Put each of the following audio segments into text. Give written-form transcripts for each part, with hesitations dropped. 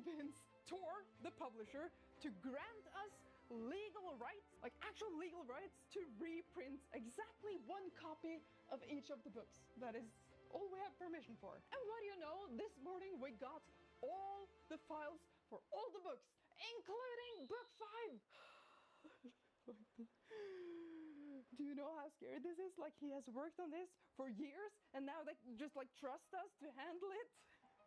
convince Tor, the publisher, to grant us legal rights, like actual legal rights, to reprint exactly one copy of each of the books. That is all we have permission for. And what do you know? This morning we got all the files for all the books, including book 5. Do you know how scary this is? Like, he has worked on this for years and now they just like trust us to handle it.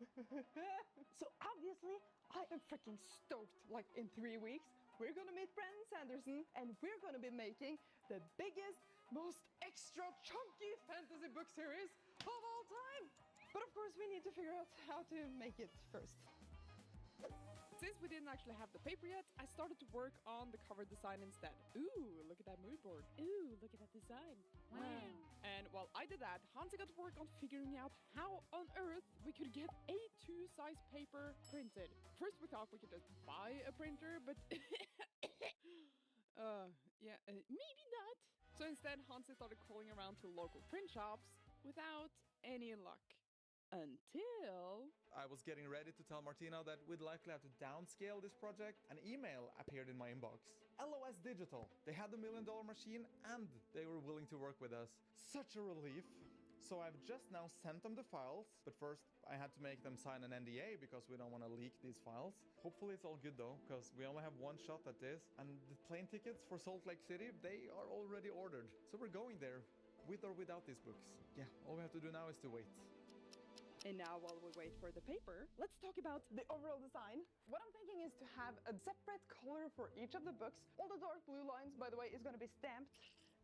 So obviously I am freaking stoked. Like, in 3 weeks we're gonna meet Brandon Sanderson and we're gonna be making the biggest, most extra chunky fantasy book series of all time. But of course we need to figure out how to make it first. Since we didn't actually have the paper yet, I started to work on the cover design instead. Ooh, look at that mood board. Ooh, look at that design. Wow. And while I did that, Hansi got to work on figuring out how on earth we could get A2 size paper printed. First we thought we could just buy a printer, but maybe not. So instead Hansi started calling around to local print shops without any luck. Until I was getting ready to tell Martina that we'd likely have to downscale this project. An email appeared in my inbox. LOS Digital. They had the $1 million machine and they were willing to work with us. Such a relief. So I've just now sent them the files, but first I had to make them sign an NDA because we don't want to leak these files. Hopefully it's all good though, because we only have one shot at this, and the plane tickets for Salt Lake City, they are already ordered. So we're going there, with or without these books. Yeah, all we have to do now is to wait. And now while we wait for the paper, let's talk about the overall design. What I'm thinking is to have a separate color for each of the books. All the dark blue lines, by the way, is going to be stamped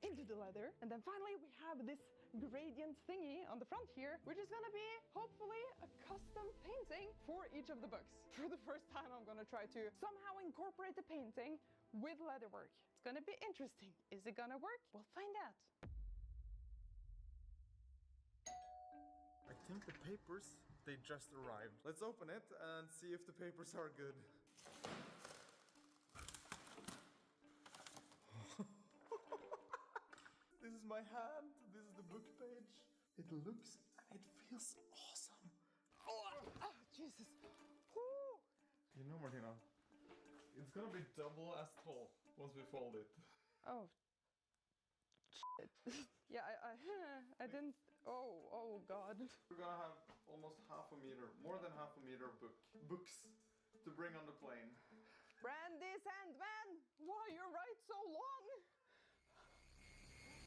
into the leather. And then finally we have this gradient thingy on the front here, which is going to be hopefully a custom painting for each of the books. For the first time I'm going to try to somehow incorporate the painting with leatherwork. It's going to be interesting. Is it going to work? We'll find out. I think the papers, they just arrived. Let's open it and see if the papers are good. This is my hand, this is the book page. It looks and it feels awesome. Oh, Jesus. Woo. You know, Martina, it's gonna be double as tall once we fold it. Oh. Shit. Yeah, I didn't. Oh God. We're gonna have almost half a meter, more than half a meter of books to bring on the plane. Brandy Sandman, why you write so long?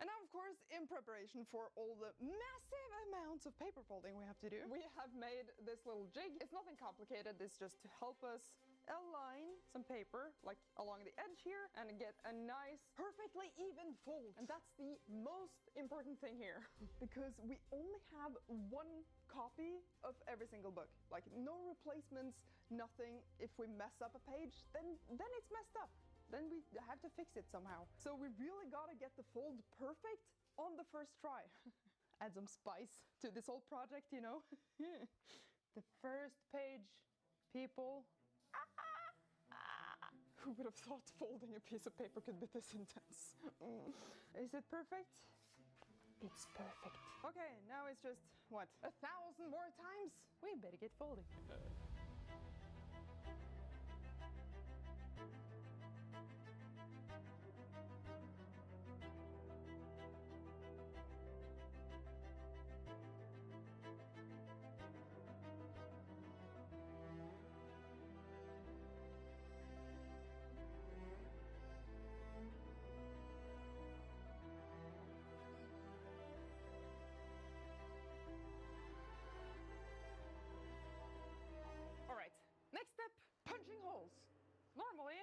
And now, of course, in preparation for all the massive amounts of paper folding we have to do, we have made this little jig. It's nothing complicated, it's just to help us align some paper like along the edge here and get a nice perfectly even fold. And that's the most important thing here because we only have one copy of every single book, like no replacements, nothing. If we mess up a page, then it's messed up, then we have to fix it somehow. So we really gotta get the fold perfect on the first try. Add some spice to this whole project, you know. The first page, people. Who would have thought folding a piece of paper could be this intense? Is it perfect? It's perfect. Okay, now it's just, what, 1,000 more times? We better get folding. Alright, next step, punching holes. Normally,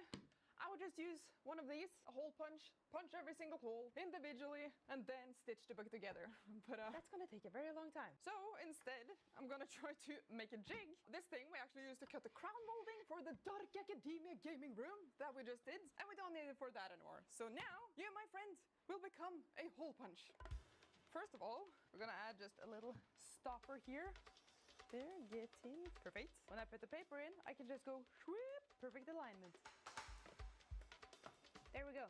I would just use one of these, a hole punch every single hole individually, and then stitch the book together. But that's gonna take a very long time. So instead, I'm gonna try to make a jig. This thing we actually used to cut the crown molding for the Dark Academia gaming room that we just did, and we don't need it for that anymore. So now, you, my friend, will become a hole punch. First of all, we're gonna add just a little stopper here. There, get in. Perfect. When I put the paper in, I can just go whoop, perfect alignment. There we go.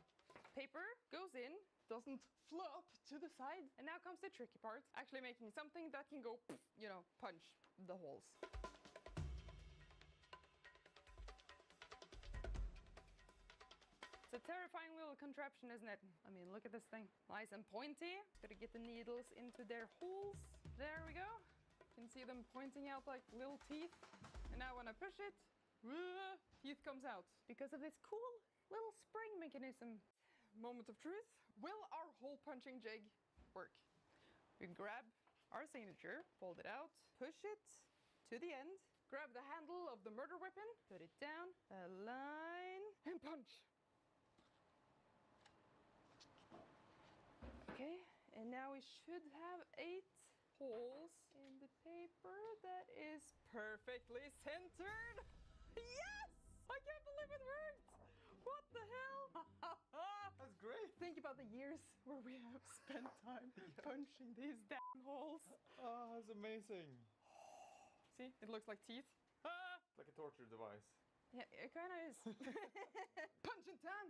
Paper goes in, doesn't flop to the side. And now comes the tricky part, actually making something that can go, you know, punch the holes. It's a terrifying little contraption, isn't it? I mean, look at this thing. Nice and pointy. Gotta get the needles into their holes. There we go. You can see them pointing out like little teeth. And now when I push it, teeth comes out. Because of this cool little spring mechanism. Moment of truth. Will our hole punching jig work? We grab our signature, fold it out, push it to the end, grab the handle of the murder weapon, put it down, align, and punch. Okay, and now we should have 8 holes in the paper. That is perfectly centered. Yes! I can't believe it worked! What the hell? That's great. Think about the years where we have spent time punching these damn holes. Oh, that's amazing. See, it looks like teeth. It's like a torture device. Yeah, it kind of is. Punching time!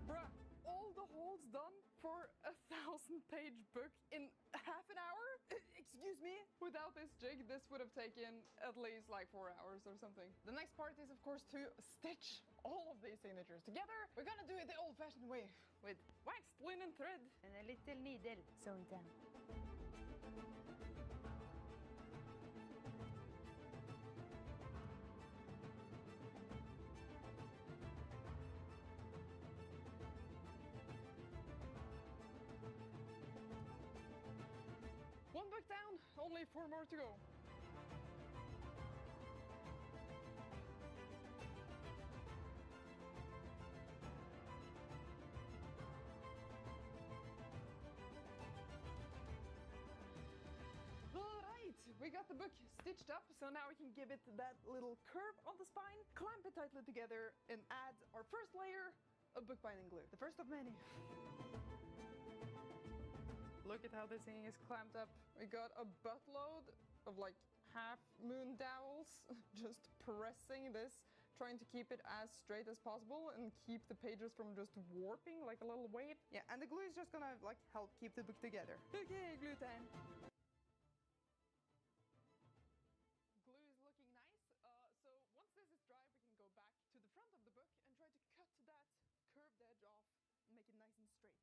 Bruh, all the holes done for a 1,000-page book in half an hour? Excuse me? Without this jig, this would have taken at least like 4 hours or something. The next part is, of course, to stitch all of these signatures together. We're gonna do it the old-fashioned way with waxed linen thread and a little needle. Sew it down. One book down, only 4 more to go. Alright, we got the book stitched up, so now we can give it that little curve on the spine, clamp it tightly together, and add our first layer of bookbinding glue. The first of many. Look at how this thing is clamped up. We got a buttload of like half-moon dowels just pressing this, trying to keep it as straight as possible and keep the pages from just warping like a little wave. Yeah, and the glue is just gonna like help keep the book together. Okay, glue time. Glue is looking nice. So once this is dry, we can go back to the front of the book and try to cut that curved edge off and make it nice and straight.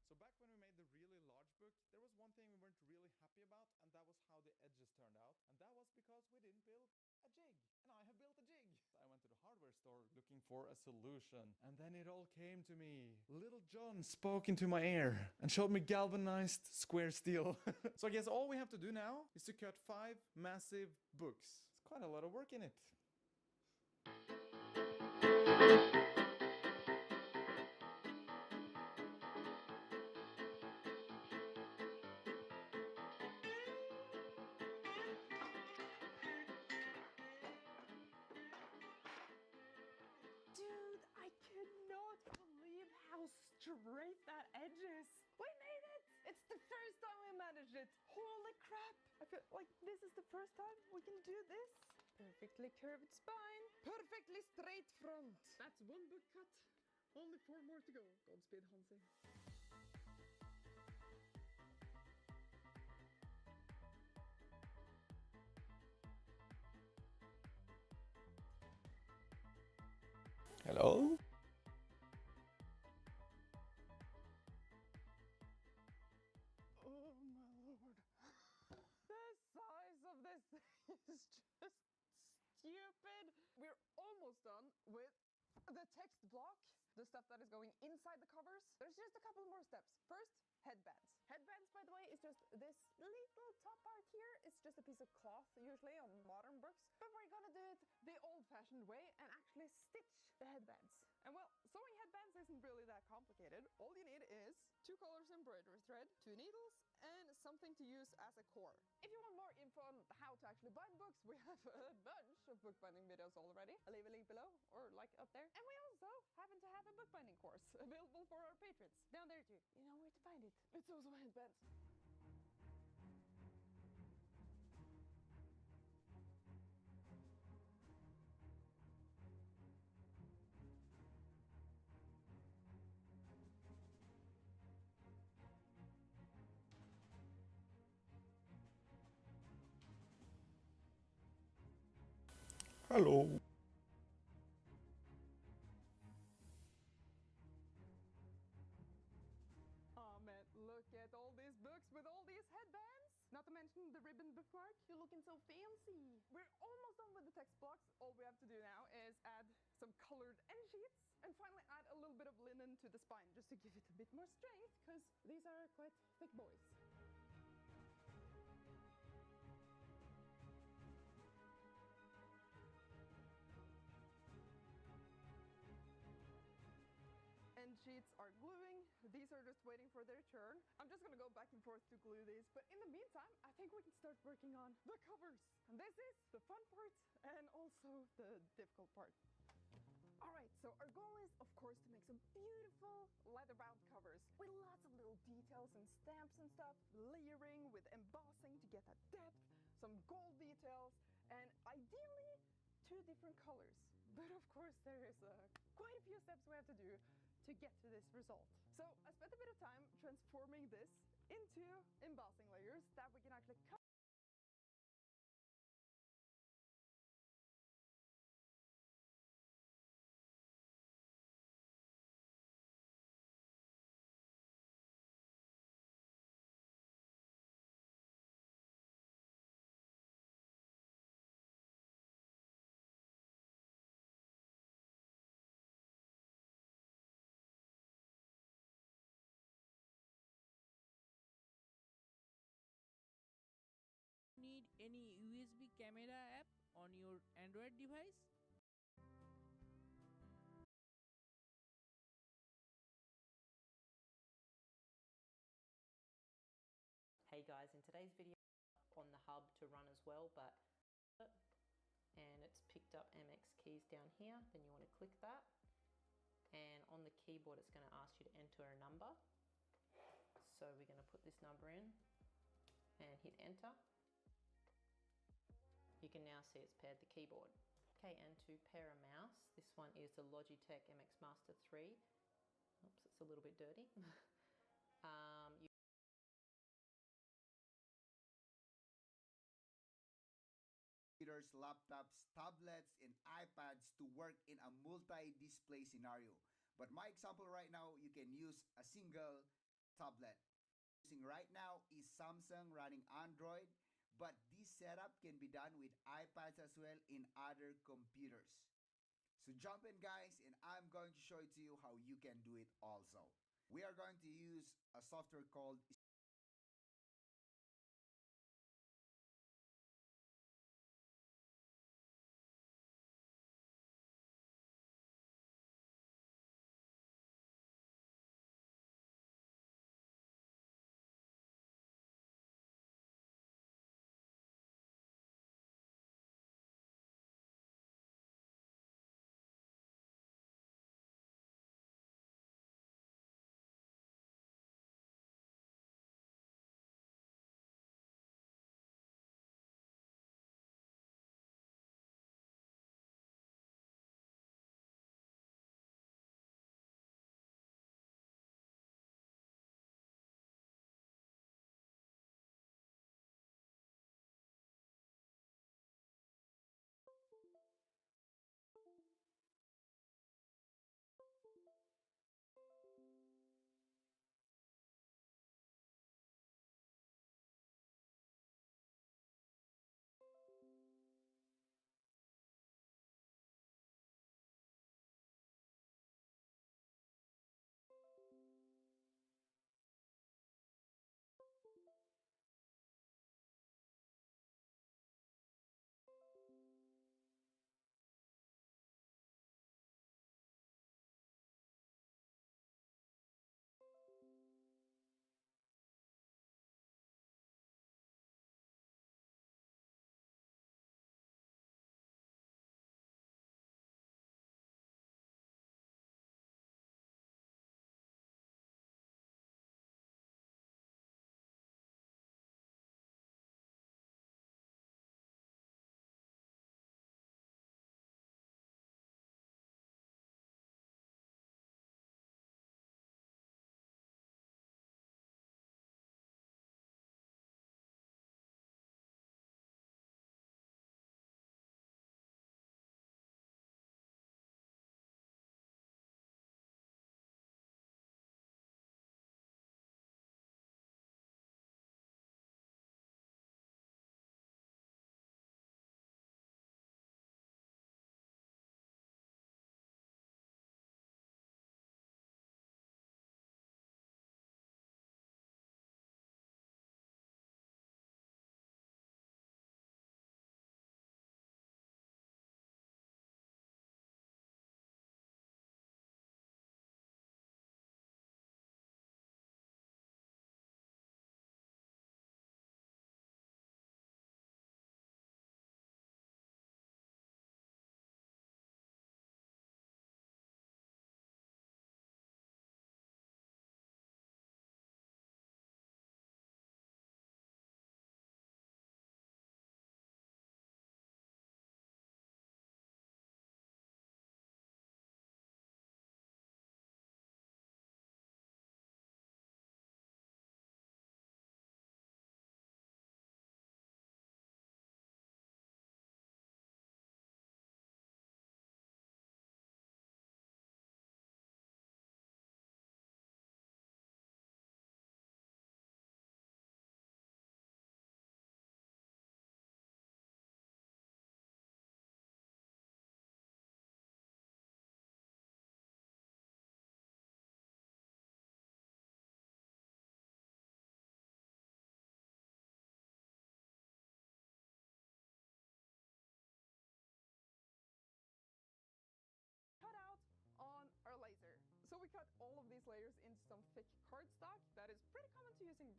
So back when we made the really large book, there was one thing we weren't really happy about, and that was how the edges turned out. And that was because we didn't build a jig. And I have built a jig. I went to the hardware store looking for a solution. And then it all came to me. Little John spoke into my ear and showed me galvanized square steel. So I guess all we have to do now is to cut 5 massive books. It's quite a lot of work in it. Dude, I cannot believe how straight that edge is. We made it! It's the first time we managed it. Holy crap! I feel like this is the first time we can do this. Perfectly curved spine. Perfectly straight front. That's 1 book cut. Only 4 more to go. Godspeed, Hansi. Hello? Oh my lord. The size of this thing is just stupid. We're almost done with the text block, the stuff that is going inside the covers. There's just a couple more steps. First, headbands. Headbands, by the way, is just this little top part here. It's just a piece of cloth, usually on modern books. But we're gonna do it the old-fashioned way and actually stitch the headbands. And well, sewing headbands isn't really that complicated. All you need is 2 colors embroidery thread, 2 needles, and something to use as a core. If you want more info on how to actually bind books, we have a bunch of bookbinding videos already. I'll leave a link below or like up there. And we also happen to have a bookbinding course available for our patrons. Down there too. You know where to find it. It's also headbands. Hello. Oh man, look at all these books with all these headbands. Not to mention the ribbon bookmark. You're looking so fancy. We're almost done with the text blocks. All we have to do now is add some colored end sheets and finally add a little bit of linen to the spine just to give it a bit more strength because these are quite thick boys. End sheets are gluing. These are just waiting for their turn. I'm just gonna go back and forth to glue these, but in the meantime, I think we can start working on the covers. And this is the fun part and also the difficult part. All right, so our goal is, of course, to make some beautiful leather-bound covers with lots of little details and stamps and stuff, layering with embossing to get that depth, some gold details, and ideally 2 different colors. But of course, there is quite a few steps we have to do to get to this result. So I spent a bit of time transforming this into embossing layers that we can actually cut. Need any USB camera app on your Android device? Hey guys, in today's video on the hub to run as well, but and it's picked up MX keys down here, then you want to click that, and on the keyboard it's going to ask you to enter a number. So we're going to put this number in and hit enter. You can now see it's paired the keyboard. Okay, and to pair a mouse, this one is the Logitech MX Master 3. Oops, it's a little bit dirty. Computers, laptops, tablets, and iPads to work in a multi-display scenario. But my example right now, you can use a single tablet. Using right now is Samsung running Android, but this setup can be done with iPads as well in other computers. So jump in guys, and I'm going to show it to you how you can do it also. We are going to use a software called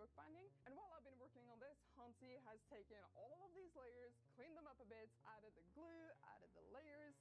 bookbinding. And while I've been working on this, Hansi has taken all of these layers, cleaned them up a bit, added the glue, added the layers,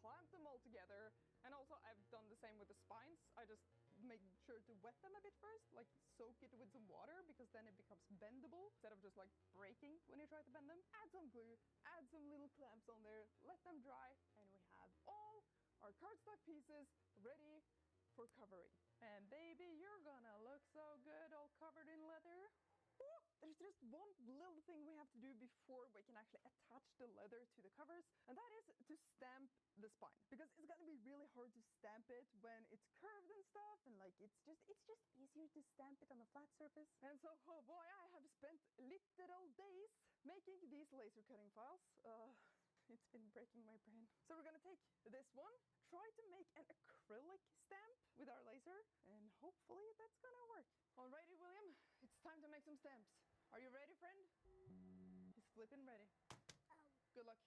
clamped them all together. And also I've done the same with the spines. I just make sure to wet them a bit first, like soak it with some water, because then it becomes bendable instead of just like breaking when you try to bend them. Add some glue, add some little clamps on there, let them dry, and we have all our cardstock pieces ready for covering. And baby, you're gonna look so good all covered in leather. Woo! There's just one little thing we have to do before we can actually attach the leather to the covers, and that is to stamp the spine, because it's gonna be really hard to stamp it when it's curved and stuff, and like it's just easier to stamp it on a flat surface. And so, oh boy, I have spent literal days making these laser cutting files. It's been breaking my brain. So we're gonna take this one, try to make an acrylic stamp with our laser, and hopefully that's gonna work. Alrighty, William, it's time to make some stamps. Are you ready, friend? He's flipping ready. Good luck.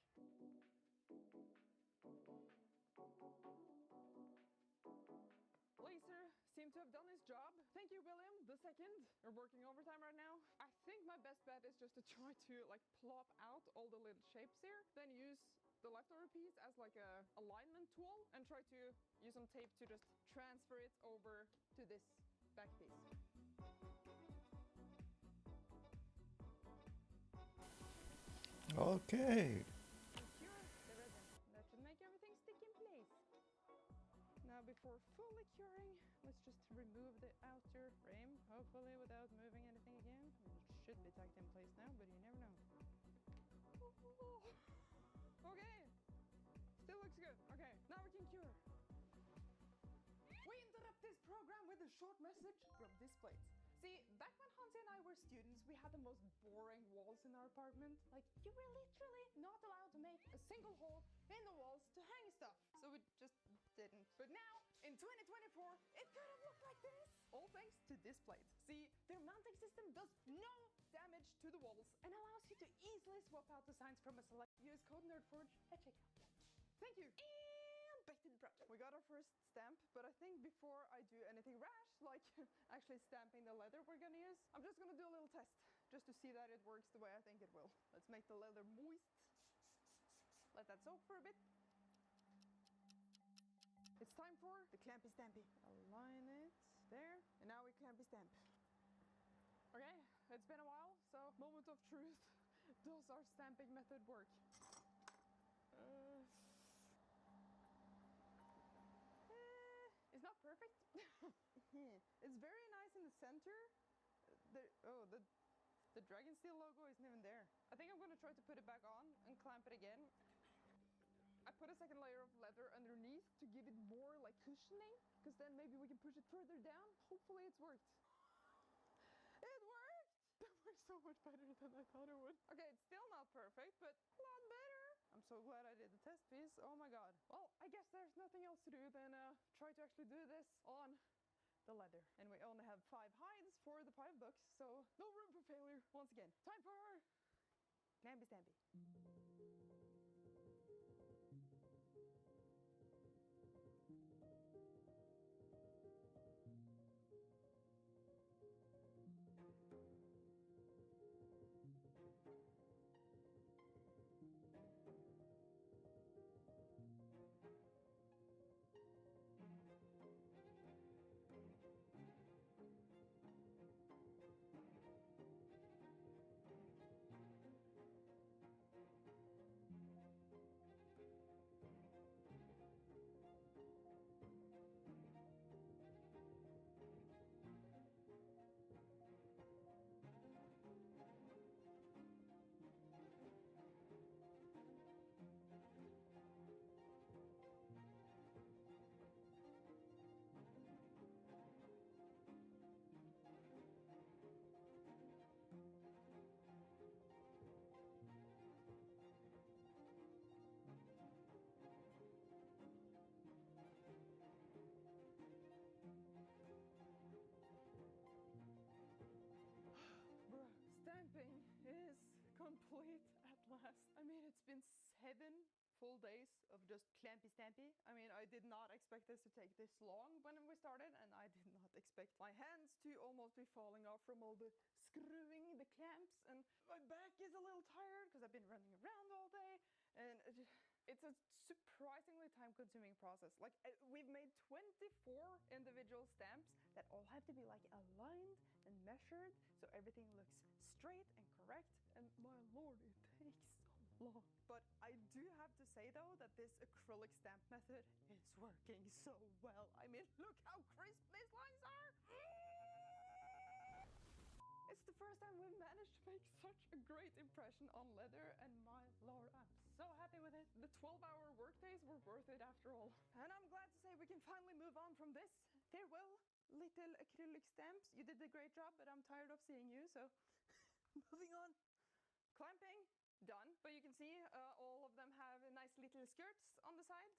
Laser seemed to have done his job. Thank you, William, the second. You're working overtime right now. I think my best bet is just to try to like plop out all the little shapes here, then use the leftover piece as like a alignment tool and try to use some tape to just transfer it over to this back piece. Okay. Cure the resin. That should make everything stick in place. Now before fully curing, let's just remove the outer frame, hopefully without moving anything again. It should be tucked in place now, but you never know. Okay, still looks good. Okay, now we can cure. We interrupt this program with a short message from this plate. See, back when Hansi and I were students, we had the most boring walls in our apartment. Like, you were literally not allowed to make a single hole in the walls to hang stuff. So we just didn't. But now, in 2024, it could have looked like this. All thanks to this plate. See, their mounting system does no damage to the walls and allows you to easily swap out the signs from a select. Use code NERDFORGE at checkout. Thank you. And back to the project. We got our first stamp, but I think before I do anything rash, like actually stamping the leather we're gonna use, I'm just gonna do a little test, just to see that it works the way I think it will. Let's make the leather moist. Let that soak for a bit. It's time for the clampy stampy. Align it there, and now we clampy stamp. Okay, it's been a while, so moment of truth. Does our stamping method work? It's not perfect. It's very nice in the center. The Dragon Steel logo isn't even there. I think I'm gonna try to put it back on and clamp it again. I put a second layer of leather underneath to give it more like cushioning, because then maybe we can push it further down. Hopefully it's worked. It worked! That worked so much better than I thought it would. Okay, it's still not perfect, but a lot better. I'm so glad I did the test piece. Oh my god. Well, I guess there's nothing else to do than try to actually do this on the leather. And we only have 5 hides for the 5 books, so no room for failure. Once again, time for clampy stampy. Stamping is complete at last. I mean, it's been 7 full days of just clampy stampy. I mean, I did not expect this to take this long when we started, and I did not expect my hands to almost be falling off from all the screwing the clamps, and my back is a little tired because I've been running around all day, and it's a surprisingly time-consuming process. Like, we've made 24 individual stamps that all have to be like aligned and measured so everything looks straight and correct, and my lord, it takes so long. But I do have to say though that this acrylic stamp method is working so well. I mean, look how crisp these lines are! It's the first time we've managed to make such a great impression on leather, and my lord, I'm so happy with it. The 12-hour workdays were worth it after all. And I'm glad to say we can finally move on from this. Farewell, little acrylic stamps. You did a great job, but I'm tired of seeing you, so moving on. Clamping, done. But you can see all of them have nice little skirts on the sides,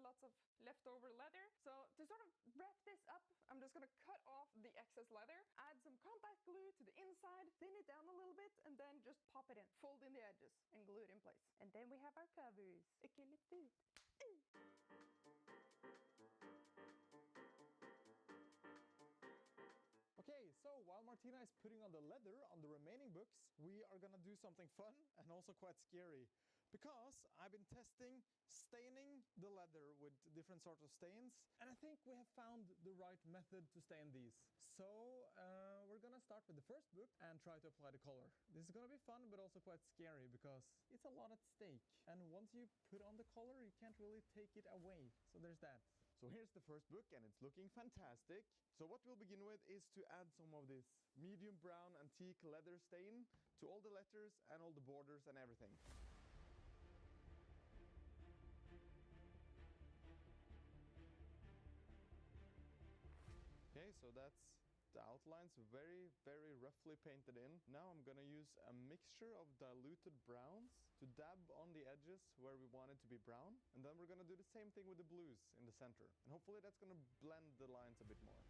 lots of leftover leather. So to sort of wrap this up, I'm just gonna cut off the excess leather, add some compact glue to the inside, thin it down a little bit, and then just pop it in, fold in the edges, and glue it in place. And then we have our covers. Okay, so while Martina is putting on the leather on the remaining books, we are gonna do something fun and also quite scary. Because I've been testing staining the leather with different sorts of stains, and I think we have found the right method to stain these. So we're gonna start with the first book and try to apply the color. This is gonna be fun, but also quite scary because it's a lot at stake. And once you put on the color, you can't really take it away. So there's that. So here's the first book, and it's looking fantastic. So what we'll begin with is to add some of this medium brown antique leather stain to all the letters and all the borders and everything. Okay, so that's the outlines very, very roughly painted in. Now I'm gonna use a mixture of diluted browns to dab on the edges where we want it to be brown. And then we're gonna do the same thing with the blues in the center. And hopefully that's gonna blend the lines a bit more.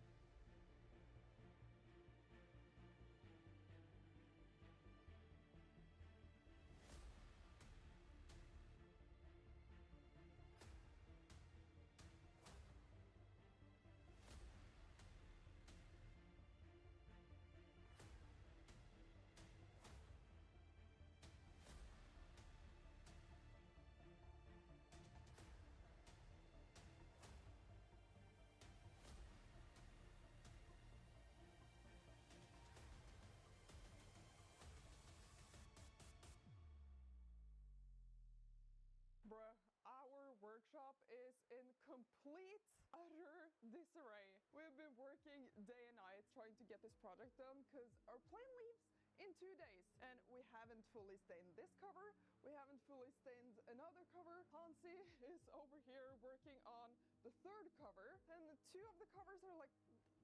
Bruh, our workshop is in complete, utter disarray. We've been working day and night trying to get this project done because our plane leaves in 2 days, and we haven't fully stained this cover. We haven't fully stained another cover. Hansi is over here working on the third cover, and 2 of the covers are like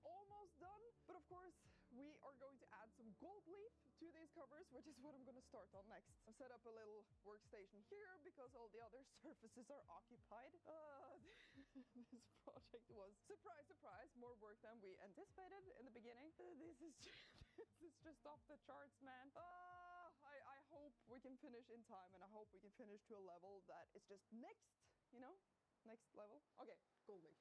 almost done. But of course, we are going to add some gold leaf to these covers, which is what I'm going to start on next. I've set up a little workstation here because all the other surfaces are occupied. This project was, surprise, surprise, more work than we anticipated in the beginning. This is just off the charts, man. I hope we can finish in time, and I hope we can finish to a level that is just next, you know? Next level. Okay, gold leaf.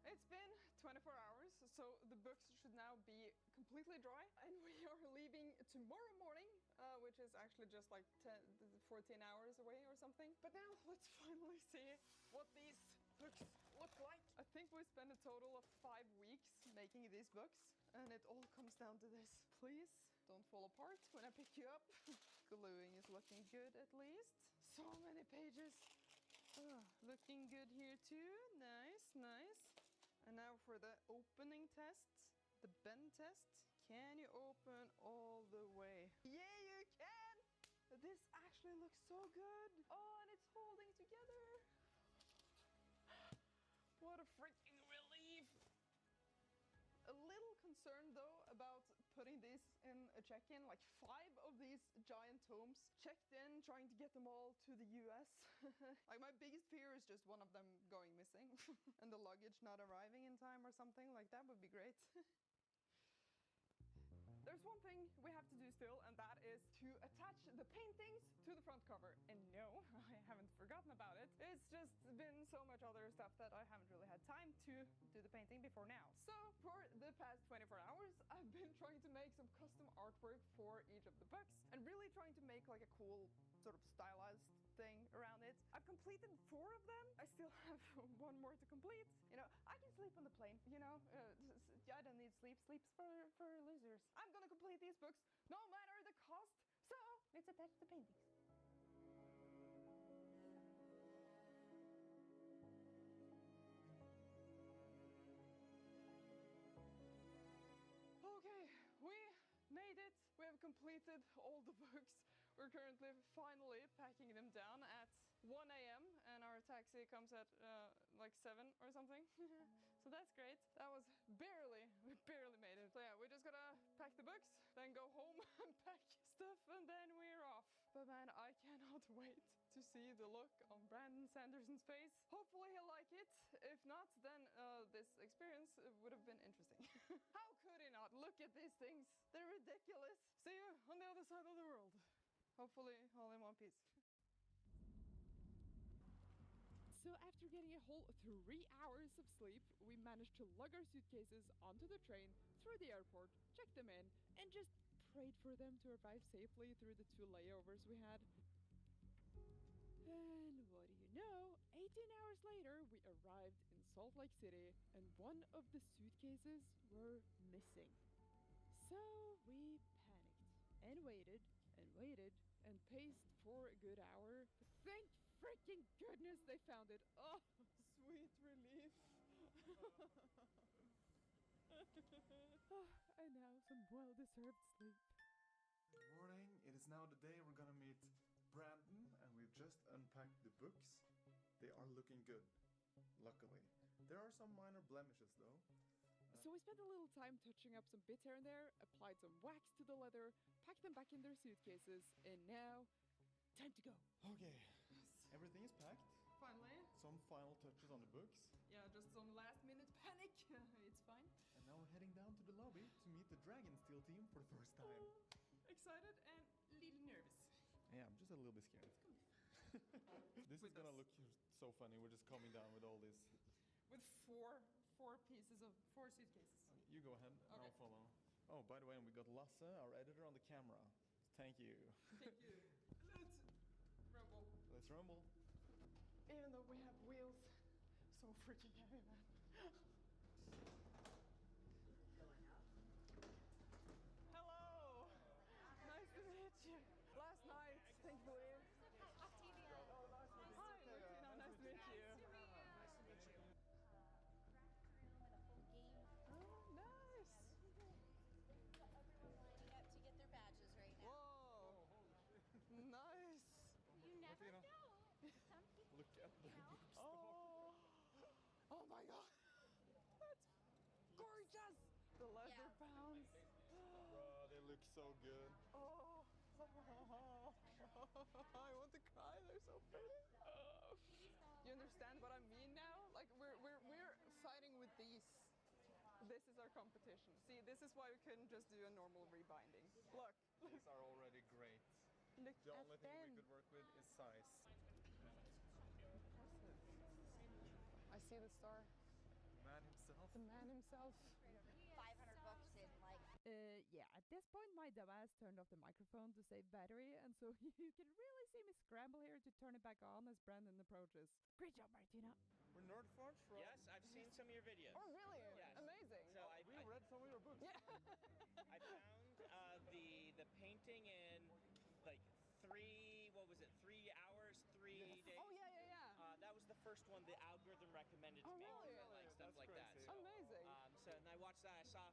It's been 24 hours, so the books should now be completely dry, and we are leaving tomorrow morning, which is actually just like 14 hours away or something. But now let's finally see what these books look like. I think we spent a total of 5 weeks making these books, and it all comes down to this. Please don't fall apart when I pick you up. Gluing is looking good at least. So many pages. Looking good here too. Nice, nice. And now for the opening test, the bend test. Can you open all the way? Yeah, you can! This actually looks so good. Oh, and it's holding together. concerned though about putting these in a check-in, like 5 of these giant tomes checked in, trying to get them all to the US. Like my biggest fear is just one of them going missing and the luggage not arriving in time or something. Like that would be great. There's one thing we have to do still, and that is to attach the paintings to the front cover. And no, I haven't forgotten about it. It's just been so much other stuff that I haven't really had time to do the painting before now. So for the past 24 hours, I've been trying to make some custom artwork for each of the books and really trying to make like a cool sort of stylized thing around it. I've completed 4 of them. I still have 1 more to complete. You know, I can sleep on the plane, you know. I don't need sleep. Sleep's for losers. I'm gonna complete these books no matter the cost. So let's attach the paintings. Okay, we made it. We have completed all the books. We're currently finally packing them down at 1 a.m. and our taxi comes at like 7 or something. So that's great. That was we barely made it. So yeah, we just gotta pack the books, then go home and pack stuff, and then we're off. But man, I cannot wait to see the look on Brandon Sanderson's face. Hopefully he'll like it. If not, then this experience would have been interesting. How could he not? Look at these things. They're ridiculous. See you on the other side of the world. Hopefully all in one piece. So after getting a whole 3 hours of sleep, we managed to lug our suitcases onto the train, through the airport, check them in, and just prayed for them to arrive safely through the 2 layovers we had. And what do you know, 18 hours later, we arrived in Salt Lake City, and one of the suitcases were missing. So we panicked, and waited, and paced for a good hour. Thank freaking goodness they found it. Oh, sweet relief. And now some well-deserved sleep. Good morning. It is now the day we're gonna meet Brandon, and we've just unpacked the books. They are looking good, luckily. There are some minor blemishes though. So we spent a little time touching up some bits here and there, applied some wax to the leather, packed them back in their suitcases, and now, time to go. Okay, everything is packed. Finally. Some final touches on the books. Yeah, just some last-minute panic. It's fine. And now we're heading down to the lobby to meet the Dragon Steel team for the first time. Excited and a little nervous. Yeah, I'm just a little bit scared. This is gonna look so funny. We're just coming down with all this. With four suitcases. You go ahead, and Okay. I'll follow. Oh, by the way, we got Lasse, our editor, on the camera. Thank you. Thank you. Let's rumble. Let's rumble. Even though we have wheels, so freaking heavy, man. Hello. Nice to meet you. Last night, thankfully. Hi, Martina. Nice to meet you. Oh, nice. Lining up to get their badges right now. Whoa. Nice. You never Martina. know. Some people, Look at the books. Oh. Oh my God. That's gorgeous. The leather Yeah. pounds. Bro, they look so good. Oh. I want to cry. They're so pretty. You understand what I mean now? Like we're fighting with these. This is our competition. See, this is why we couldn't just do a normal rebinding. Look. These are already great. Look The at only thing them. we could work with is size. I see the star. Man himself. The man himself. 500 bucks in like Yeah, at this point my dumbass turned off the microphone to save battery, and so you can really see me scramble here to turn it back on as Brandon approaches. Great job, Martina. We're Nerdforge from... Yes, I've seen some of your videos. Oh, really? Yes. Amazing. So We read some of your books. Yeah. I found the painting in like 3 hours, 3 days. Oh, yeah. That was the first one the algorithm recommended to Oh, me. really? I like stuff That's like that. crazy. So, Amazing. so and I watched that. I saw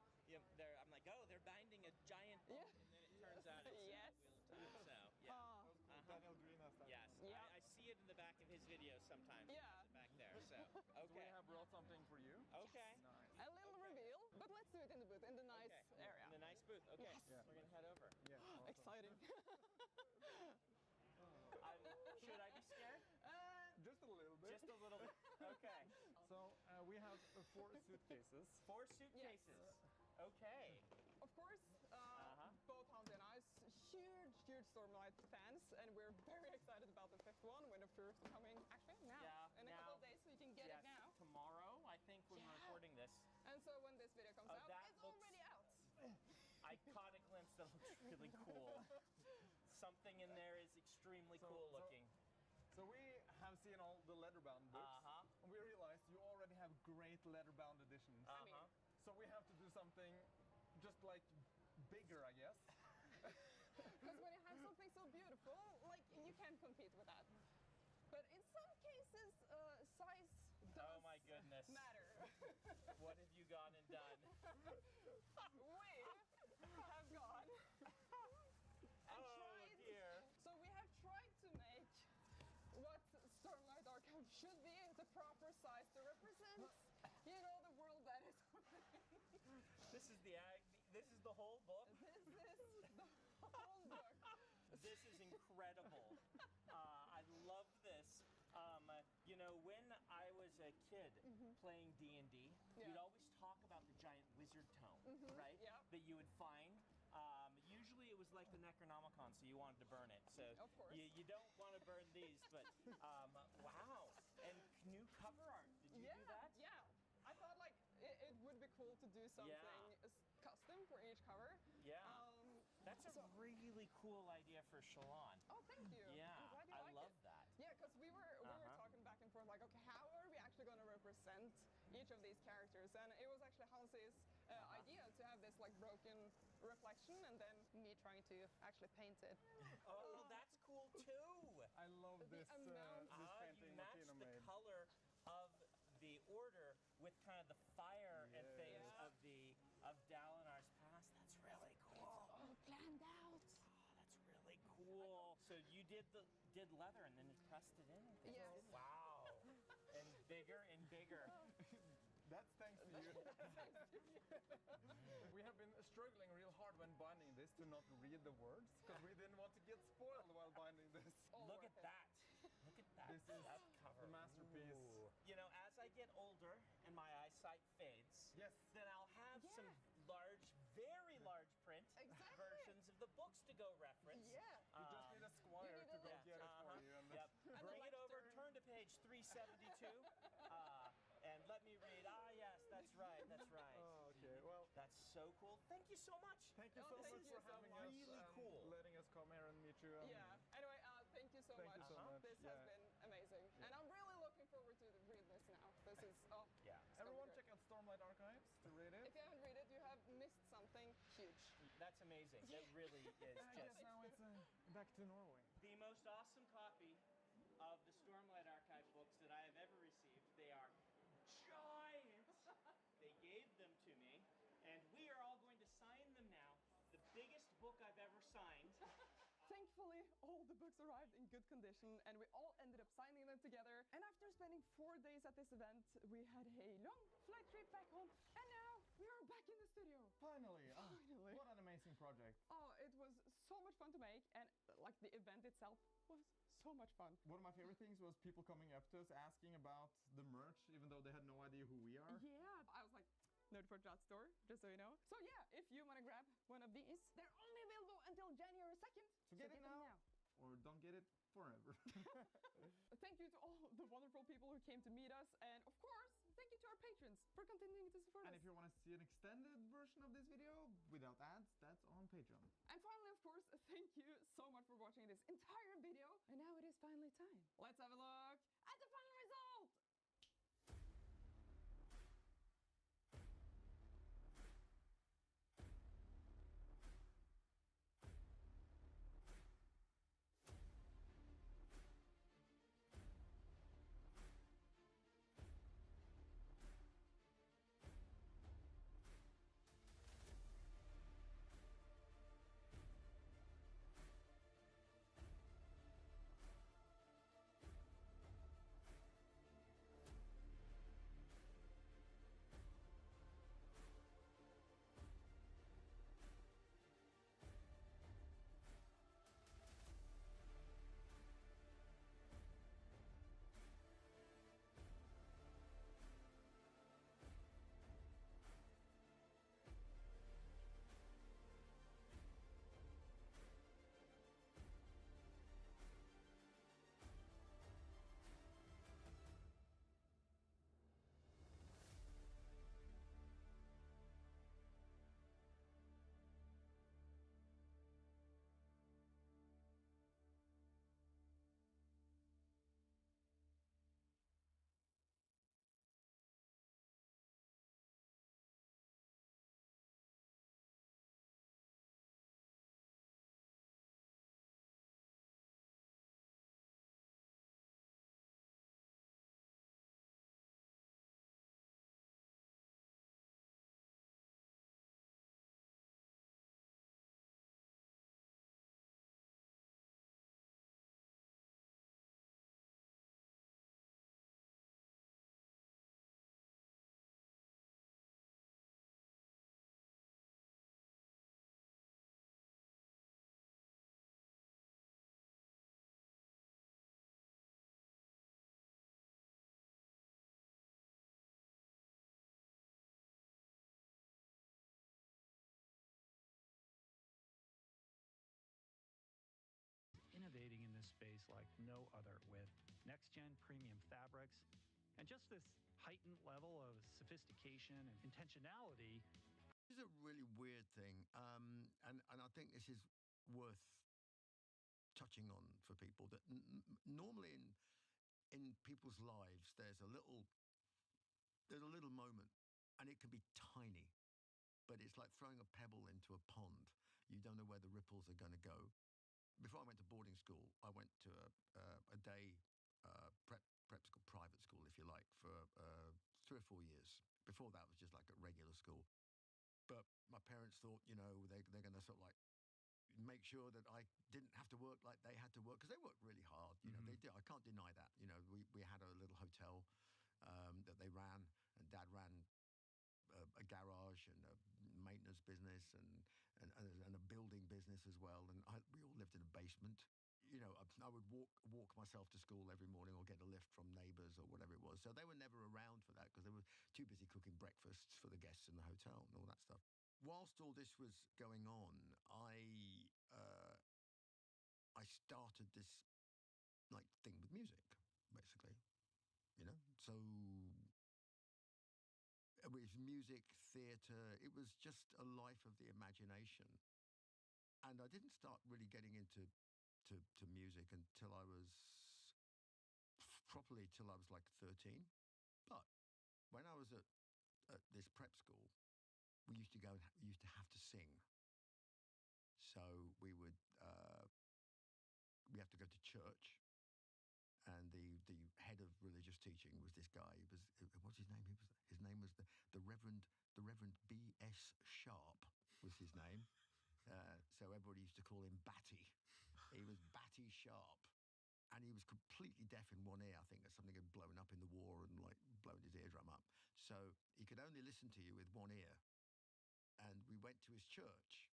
I'm like, oh, they're binding a giant book, Yeah. and then it turns out it's Yes. Wheel of Time. So yeah. Oh, Daniel Green has that. Yes, Yeah. I see it in the back of his videos sometimes. Yeah. He has it back there. So So we okay, have brought something for you. okay. Nice. a little reveal, but let's do it in the booth, in the nice Okay. area. In the nice booth. Okay. Yes. Yeah. We're gonna head over. Yeah. Awesome. Exciting. Should I be scared? Just a little bit. Just a little bit. Okay. So we have 4 suitcases. 4 suitcases. Okay. Of course, both Hansi and I are huge Stormlight fans, and we're very excited about the 5th one when the first coming actually now Yeah, in a couple of days, so you can get Yes. it now. Tomorrow, I think, when we're Yeah. recording this. And so when this video comes Oh, out, that it's looks- already out. I caught a glimpse that looks really cool. Something in there is extremely cool looking. So we have seen all the letterbound books, Uh-huh. and we realized you already have great letterbound editions. Uh-huh. So we have to do something just like bigger, I guess. Because when you have something so beautiful, like, you can't compete with that. But in some cases, size does Oh my goodness. matter. What have you gone and done? We have gone and Oh tried. dear. So we have tried to make what Stormlight Archive should be, the proper size to represent, you know, the world that is This is this is the whole book. This is the whole book. This is incredible. I love this. You know, when I was a kid playing D&D, Yeah. you'd always talk about the giant wizard tome, right? Yeah. That you would find. Usually it was like the Necronomicon, so you wanted to burn it. So Of course. you don't want to burn these, but wow. And new cover art. Did you do that? Yeah. I thought like it would be cool to do something custom for each cover. Yeah. That's a so- really cool idea for Shalon. Oh, thank you. Yeah, I'm glad you I like love it. that. Yeah, because we were talking back and forth, like, okay, how are we actually going to represent each of these characters? And it was actually Hansi's idea to have this like broken reflection, and then me trying to actually paint it. Oh, that's cool too. I love this, amount- this You painting matched Martina the made. color of the order with kind of the fire and things of Dalinar's past. That's really cool. All planned out. That's really cool. So you did leather and then you pressed it in. And things, Yes. didn't you? Wow. And bigger and bigger. That's thanks to you. We have been struggling real hard when binding this to not read the words, because we didn't want to get spoiled while binding this. All Look worth at it. that. Look at that. This is that cover. the masterpiece. Ooh. You know, as I get older and my eyesight fades, Yes. then I'll have some large, very large print Exactly. versions of the books to go reference. Yeah. You just need a squire you need to a go lector. get it for you. And Yep. And Bring a it over, lectern. turn to page 372, and let me read. Ah, yes, that's right, that's right. Oh, okay. Well, That's so cool. Thank you so much. thank you Oh, so thank much you for so having much. us. Really and cool. letting us come here and meet you. Yeah. Anyway, thank you so Thank much. you so much. This Yeah. has been amazing, and I'm really looking forward to read this now. This is Yeah. it's gonna be Everyone great. check out Stormlight Archives to read it. If you haven't read it, you have missed something huge. That's amazing. That really is I guess just now it's back to Norway. the most awesome copy of the Stormlight Archive books that I have ever received. They are giant. They gave them to me, and we are all going to sign them now. The biggest book I've ever signed. Thankfully, all the books arrived in good condition, and we all ended up signing them together. And after spending 4 days at this event, we had a long flight trip back home, and now we are back in the studio. Finally. Finally. What an amazing project. Oh, it was so much fun to make, and like the event itself was so much fun. One of my favorite things was people coming up to us asking about the merch, even though they had no idea who we are. Yeah, I was like, nerd4.store, just so you know. So yeah, if you want to grab one of these, they're only available until January 2nd. So get it them now. Or don't get it forever. Thank you to all the wonderful people who came to meet us, and of course, thank you to our patrons for continuing to support And us. if you want to see an extended version of this video without ads, that's on Patreon. And finally, of course, thank you so much for watching this entire video. And now it is finally time. Let's have a look at the final result. space like no other, with next-gen premium fabrics and just this heightened level of sophistication and intentionality. This is a really weird thing, and I think this is worth touching on for people. That normally in people's lives, there's a little moment, and it can be tiny, but it's like throwing a pebble into a pond. You don't know where the ripples are going to go. Before I went to boarding school, I went to a day prep school, private school, if you like, for 3 or 4 years. Before that was just like a regular school. But my parents thought, they're going to sort of like make sure that I didn't have to work like they had to work, because they worked really hard. They did. I can't deny that. We had a little hotel that they ran, and Dad ran a garage and a maintenance business and a building business as well. And we all lived in a basement. I would walk myself to school every morning, or get a lift from neighbors or whatever it was. So they were never around for that, because they were too busy cooking breakfasts for the guests in the hotel and all that stuff. Whilst all this was going on, I started this like thing with music, basically. So it was music, theatre. It was just a life of the imagination. And I didn't start really getting into music until I was properly till I was like 13. But when I was at this prep school, we used to have to sing. So we would we have to go to church, and the head of religious teaching was this guy. What's his name? His name was the Reverend B.S. Sharp was his name. So everybody used to call him Batty. He was Batty Sharp. And he was completely deaf in one ear. I think that something had blown up in the war and like blown his eardrum up. So he could only listen to you with one ear. And we went to his church.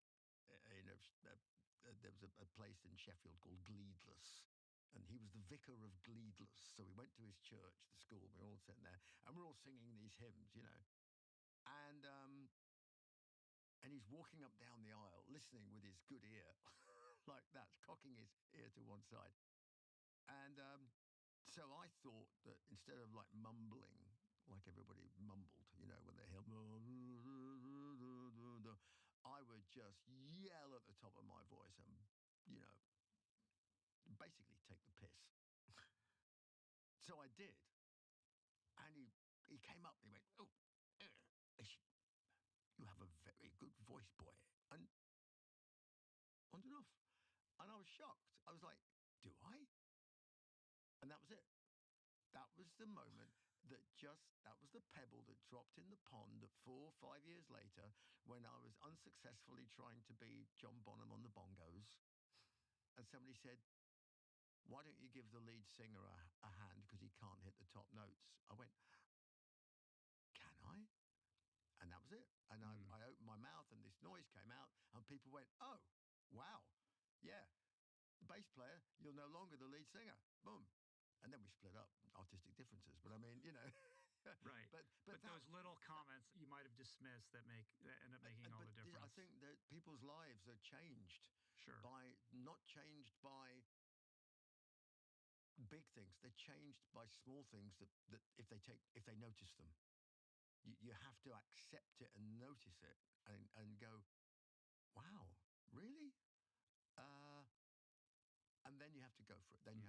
There was a place in Sheffield called Gleedless. And he was the vicar of Gleedless. So we went to his church, the school. We were all sitting there. And we're all singing these hymns, And he's walking up down the aisle, listening with his good ear, like that, cocking his ear to one side. And so I thought that instead of like mumbling, like everybody mumbled, when they heard, I would just yell at the top of my voice and, basically take the piss. So I did. And he came up and he went, "Oh, you have a very good voice, boy." And on and off. And I was shocked. I was like, "Do I?" And that was it. That was the moment that was the pebble that dropped in the pond that 4 or 5 years later, when I was unsuccessfully trying to be John Bonham on the bongos, and somebody said, "Why don't you give the lead singer a hand, because he can't hit the top notes?" I went, "Can I?" And that was it. And I opened my mouth and this noise came out, and people went, "Oh, wow. Yeah, the bass player, you're no longer the lead singer." Boom. And then we split up, artistic differences. But I mean, Right. But those little comments you might have dismissed that end up making all the difference. I think that people's lives are changed. Sure. Not changed by big things. They're changed by small things that if they notice them. You have to accept it and notice it and go, "Wow, really?" And then you have to go for it. Then you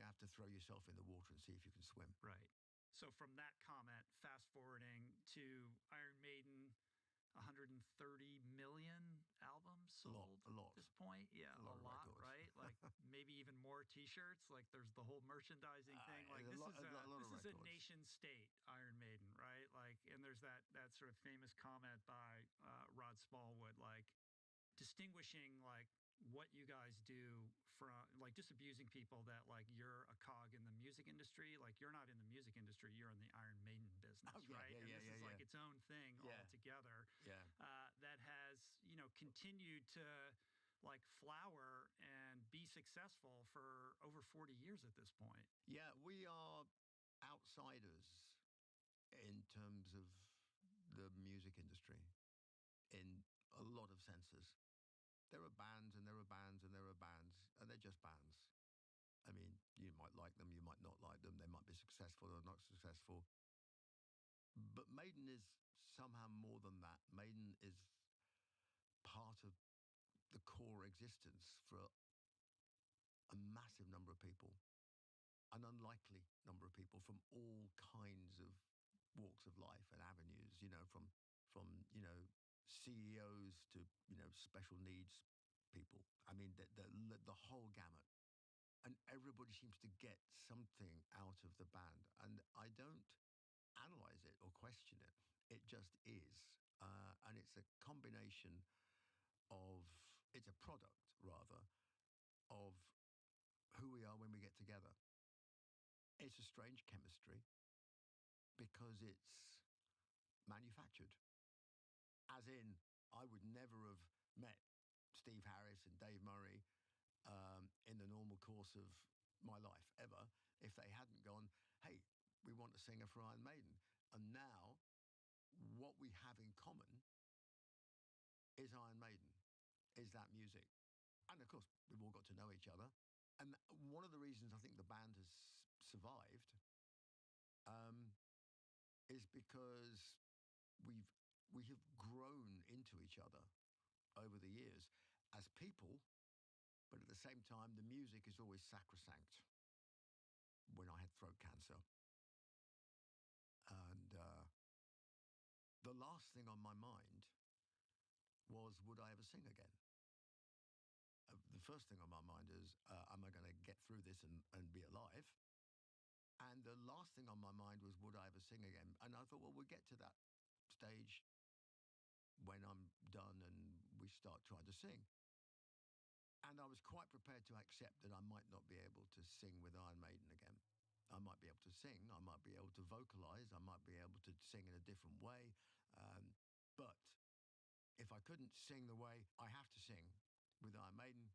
have to throw yourself in the water and see if you can swim. Right. So from that comment, fast forwarding to Iron Maiden, 130 million albums sold a lot. at this point. Yeah, a lot, records. Right? Like maybe even more T-shirts. Like there's the whole merchandising thing. Like a this lot is a nation state, Iron Maiden, right? Like, and there's that sort of famous comment by Rod Smallwood, like distinguishing like what you guys do from like disabusing people that like you're a cog in the music industry. Like you're not in the music industry, you're in the Iron Maiden business, right? And this is like its own thing altogether. Yeah. That has, continued to like flower and be successful for over 40 years at this point. Yeah, we are outsiders in terms of the music industry in a lot of senses. There are bands and there are bands and there are bands, and they're just bands. I mean, you might like them, you might not like them, they might be successful or not successful. But Maiden is somehow more than that. Maiden is part of the core existence for a massive number of people, an unlikely number of people from all kinds of walks of life and avenues, from CEOs to, special needs people. I mean, the whole gamut. And everybody seems to get something out of the band. And I don't analyze it or question it. It just is. And it's a combination of, it's a product rather, of who we are when we get together. It's a strange chemistry because it's manufactured. As in, I would never have met Steve Harris and Dave Murray in the normal course of my life ever if they hadn't gone, hey, we want a singer for Iron Maiden. And now what we have in common is Iron Maiden, is that music. And of course, we've all got to know each other. And one of the reasons I think the band has survived is because we have grown into each other over the years as people, but at the same time, the music is always sacrosanct. When I had throat cancer, and the last thing on my mind was, would I ever sing again? The first thing on my mind is, am I going to get through this and be alive? And the last thing on my mind was, would I ever sing again? And I thought, well, we'll get to that stage when I'm done and we start trying to sing. And I was quite prepared to accept that I might not be able to sing with Iron Maiden again. I might be able to sing, I might be able to vocalize, I might be able to sing in a different way. But if I couldn't sing the way I have to sing with Iron Maiden,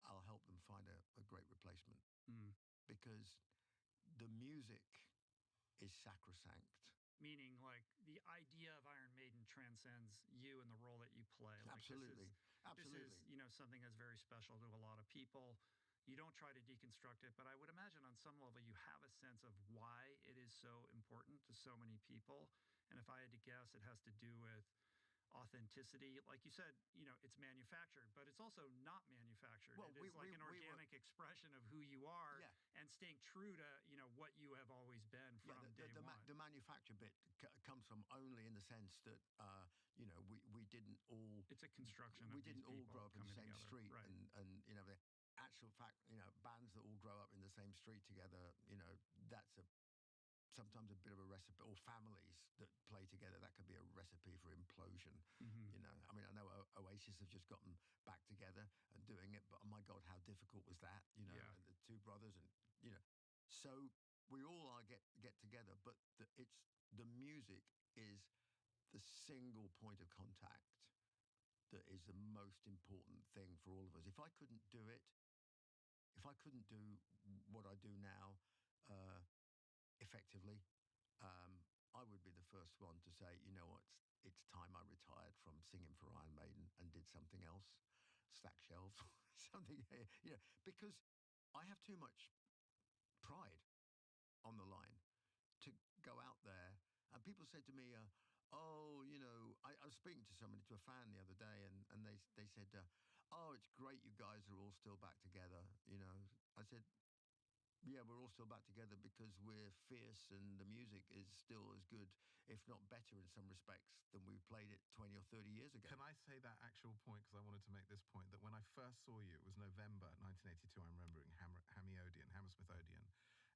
I'll help them find a great replacement. Because the music is sacrosanct. Meaning, like, the idea of Iron Maiden transcends you and the role that you play. Like, Absolutely. Absolutely. This is, something that's very special to a lot of people. You don't try to deconstruct it, but I would imagine on some level you have a sense of why it is so important to so many people. And if I had to guess, it has to do with authenticity. Like you said, it's manufactured, but it's also not manufactured. Well, it is like an organic expression of who you are, and staying true to, what you have always been from day one. The manufacture bit comes from only in the sense that, we didn't all... It's a construction We of didn't these all grow up in the same together. street. Right. And the actual fact, bands that all grow up in the same street together, that's sometimes a bit of a recipe, or families that play together, that could be a recipe for implosion. I mean, I know Oasis have just gotten back together and doing it, but oh my God, how difficult was that? The two brothers, and so we all are get together, but the music is the single point of contact that is the most important thing for all of us. If I couldn't do what I do now effectively, I would be the first one to say, you know what, it's time I retired from singing for Iron Maiden and did something else, stack shelves, something, because I have too much pride on the line to go out there. And people said to me, I was speaking to somebody, to a fan the other day, and they said, oh, it's great you guys are all still back together. I said, yeah, we're all still back together because we're fierce and the music is still as good, if not better in some respects, than we played it 20 or 30 years ago. Can I say that actual point, because I wanted to make this point, that when I first saw you, it was November 1982, I'm remembering Hammersmith Odeon,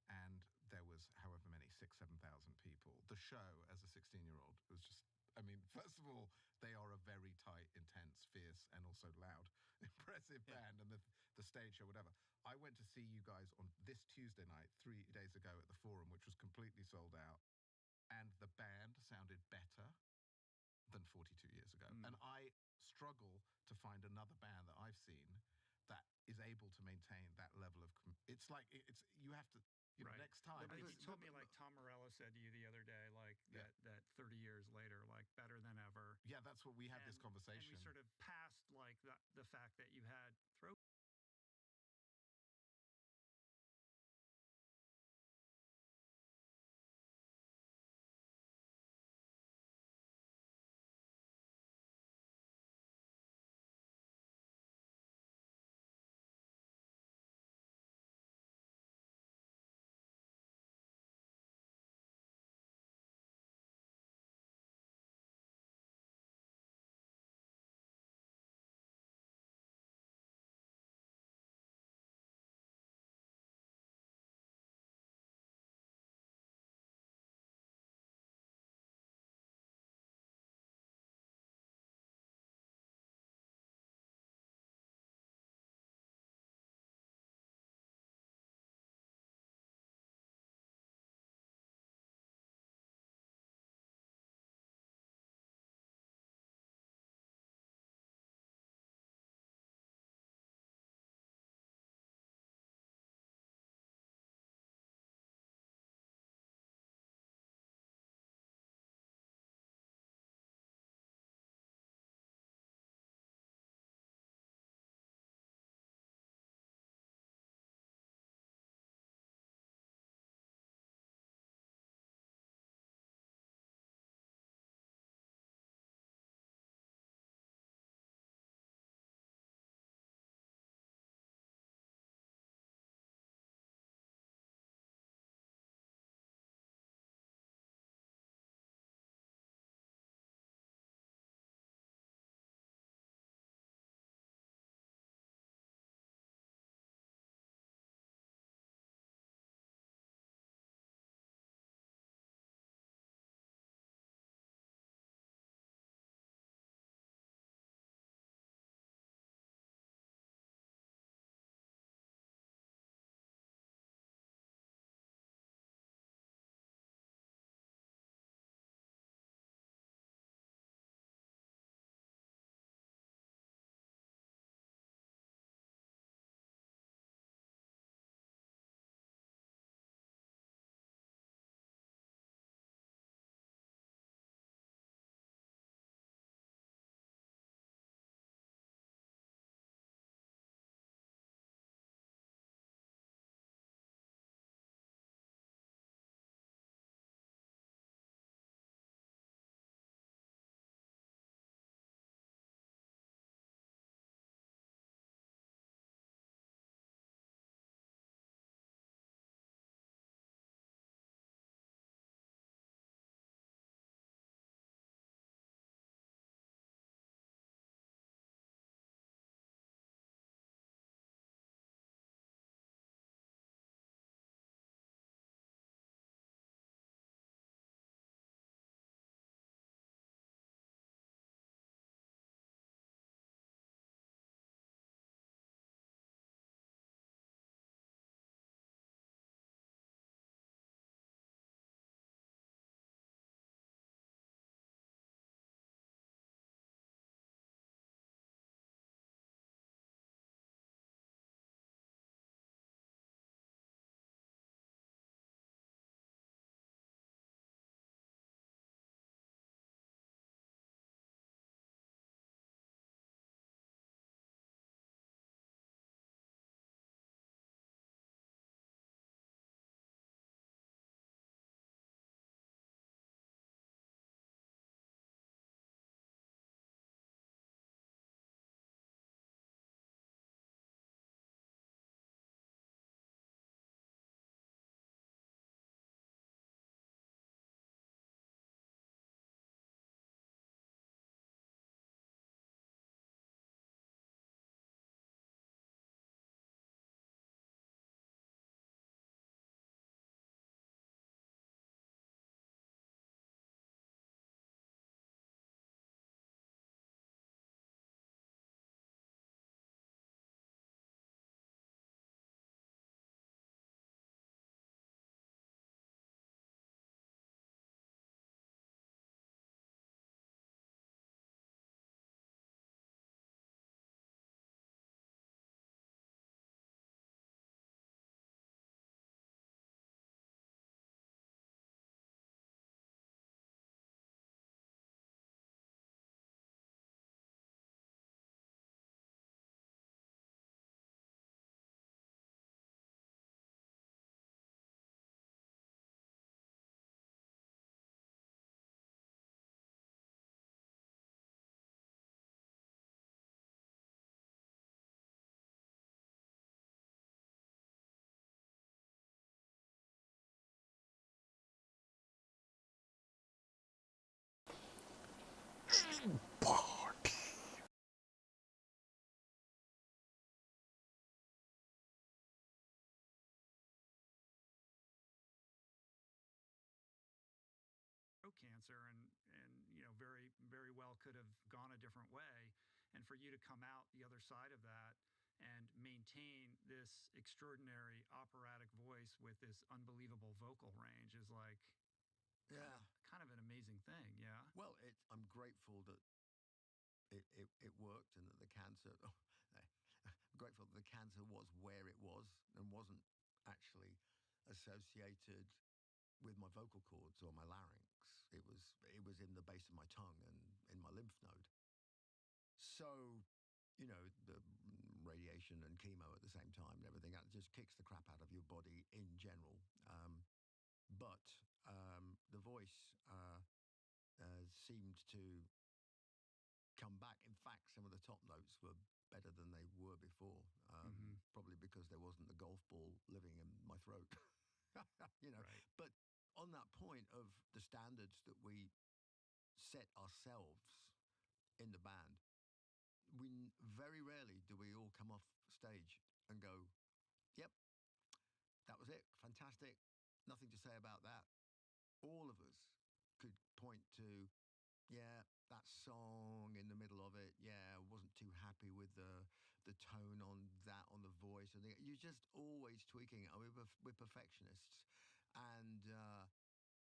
and there was however many, 6,000, 7,000 people. The show, as a 16-year-old, was just, first of all, they are a very tight, intense, fierce, and also loud, impressive band, and the stage show, whatever. I went to see you guys on this Tuesday night, 3 days ago at the Forum, which was completely sold out, and the band sounded better than 42 years ago. And I struggle to find another band that I've seen that is able to maintain that level of... It's like, you have to... next time. I mean, he told me, like Tom Morello said to you the other day, like that 30 years later, like better than ever. Yeah, that's what we had this conversation. And we sort of passed like the fact that you had throat answer, and very very well could have gone a different way. And for you to come out the other side of that and maintain this extraordinary operatic voice with this unbelievable vocal range is like Yeah. kind of an amazing thing. Yeah. Well, I'm grateful that it worked and that the cancer. I'm grateful that the cancer was where it was and wasn't actually associated with my vocal cords or my larynx. It was in the base of my tongue and in my lymph node. So, the radiation and chemo at the same time and everything that just kicks the crap out of your body in general. But the voice seemed to come back. In fact, some of the top notes were better than they were before, probably because there wasn't a golf ball living in my throat. Right. But on that point of the standards that we set ourselves in the band, very rarely do we all come off stage and go, "Yep, that was it, fantastic, nothing to say about that." All of us could point to, yeah, that song in the middle of it, yeah, wasn't too happy with the tone on that, on the voice, and you're just always tweaking it. I mean, we're perfectionists, and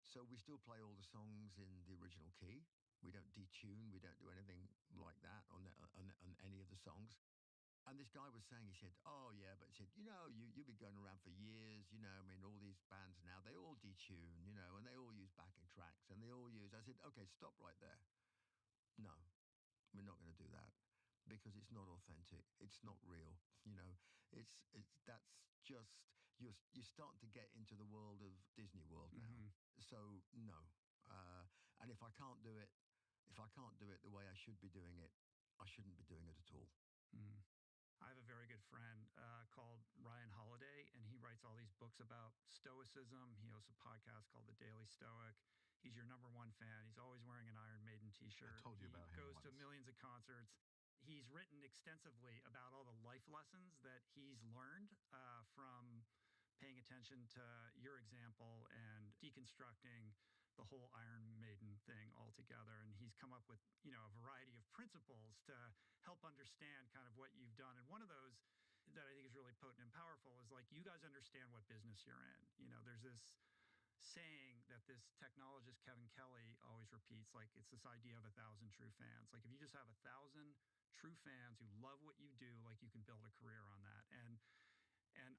so we still play all the songs in the original key. We don't detune, we don't do anything like that on any of the songs. And this guy was saying, he said, "Oh yeah, but he said, you've been going around for years, I mean, all these bands now, they all detune, and they all use backing tracks, and they all use." I said, "Okay, stop right there. No, we're not going to do that because it's not authentic. It's not real. That's just you're starting to get into the world of Disney World now. So no, and if I can't do it, the way I should be doing it, I shouldn't be doing it at all." I have a very good friend called Ryan Holiday, and he writes all these books about Stoicism. He hosts a podcast called The Daily Stoic. He's your number one fan. He's always wearing an Iron Maiden t-shirt. I told you about him He goes to once. millions of concerts. He's written extensively about all the life lessons that he's learned from paying attention to your example and deconstructing the whole Iron Maiden thing altogether. And he's come up with, a variety of principles to help understand kind of what you've done. And one of those that I think is really potent and powerful is like, you guys understand what business you're in. There's this saying that this technologist Kevin Kelly always repeats, like it's this idea of 1,000 true fans. Like if you just have 1,000 true fans who love what you do, like you can build a career on that. And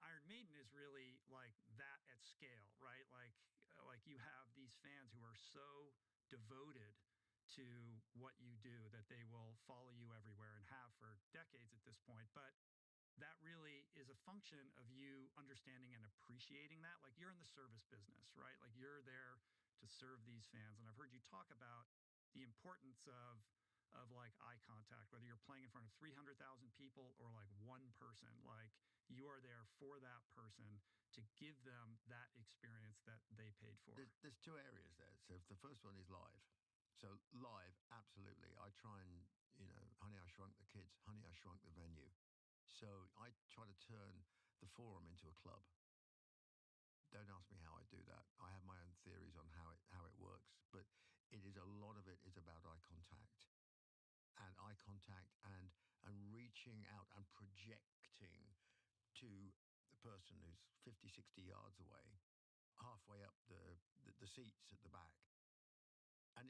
Iron Maiden is really like that at scale, right? Like you have these fans who are so devoted to what you do that they will follow you everywhere and have for decades at this point. But that really is a function of you understanding and appreciating that. Like you're in the service business, right? Like you're there to serve these fans. And I've heard you talk about the importance of like eye contact, whether you're playing in front of 300,000 people or like one person, like you are there for that person to give them that experience that they paid for. There's two areas there. So if the first one is live. So live, absolutely. I try and, Honey, I Shrunk the Kids, Honey, I Shrunk the Venue. So I try to turn the forum into a club. Don't ask me how I do that. I have my own theories on how it works, but a lot of it is about eye contact and reaching out and projecting to the person who's 50, 60 yards away, halfway up the seats at the back. And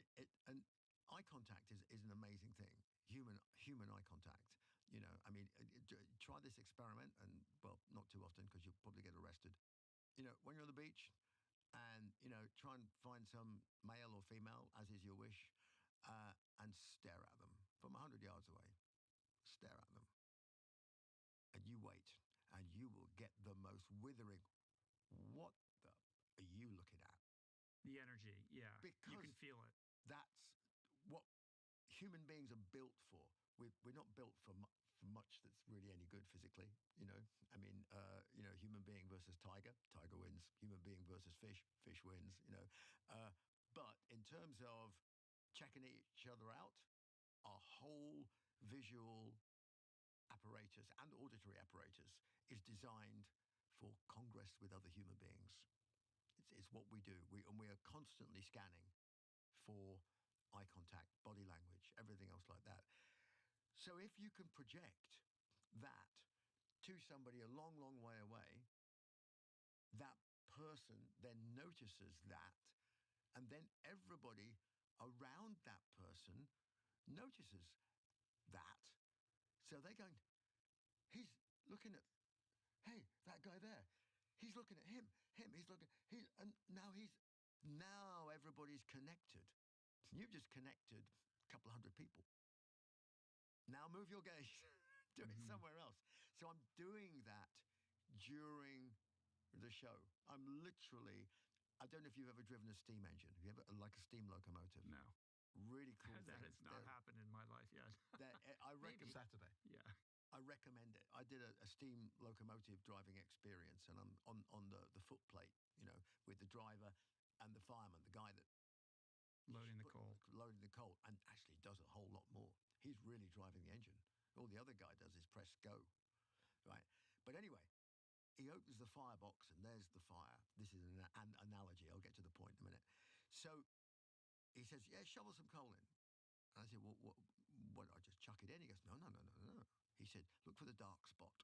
eye contact is an amazing thing. Human eye contact. I mean, try this experiment, and well, not too often because you'll probably get arrested. When you're on the beach, and try and find some male or female, as is your wish, and stare at them from 100 yards away. Stare at them, and you wait, and you will get the most withering. What the are you looking at? The energy, yeah. Because you can feel it. That's what human beings are built for. We're not built for much that's really any good physically. I mean, human being versus tiger wins. Human being versus fish wins. But in terms of checking each other out, our whole visual apparatus and auditory apparatus is designed for congress with other human beings. It's what we do. We are constantly scanning for eye contact, body language, everything else like that. So if you can project that to somebody a long, long way away, that person then notices that, and then everybody around that person notices that. So they're going, he's looking at, hey, that guy there. He's looking at him, he's looking, and now everybody's connected. You've just connected a couple hundred people. Now move your gaze, do it somewhere else. So I'm doing that during the show. I'm literally, I don't know if you've ever driven a steam engine. Have you ever, like a steam locomotive? No. Really cool That things. has not happened in my life yet. I reckon Saturday. Yeah. I recommend it. I did a steam locomotive driving experience, and I'm on the foot plate, with the driver and the fireman, the guy that Loading the coal. loading the coal, and actually does a whole lot more. He's really driving the engine. All the other guy does is press go, right? But anyway, he opens the firebox, and there's the fire. This is an analogy. I'll get to the point in a minute. So he says, yeah, shovel some coal in. And I said, well, what, I just chuck it in? He goes, no. He said, look for the dark spot.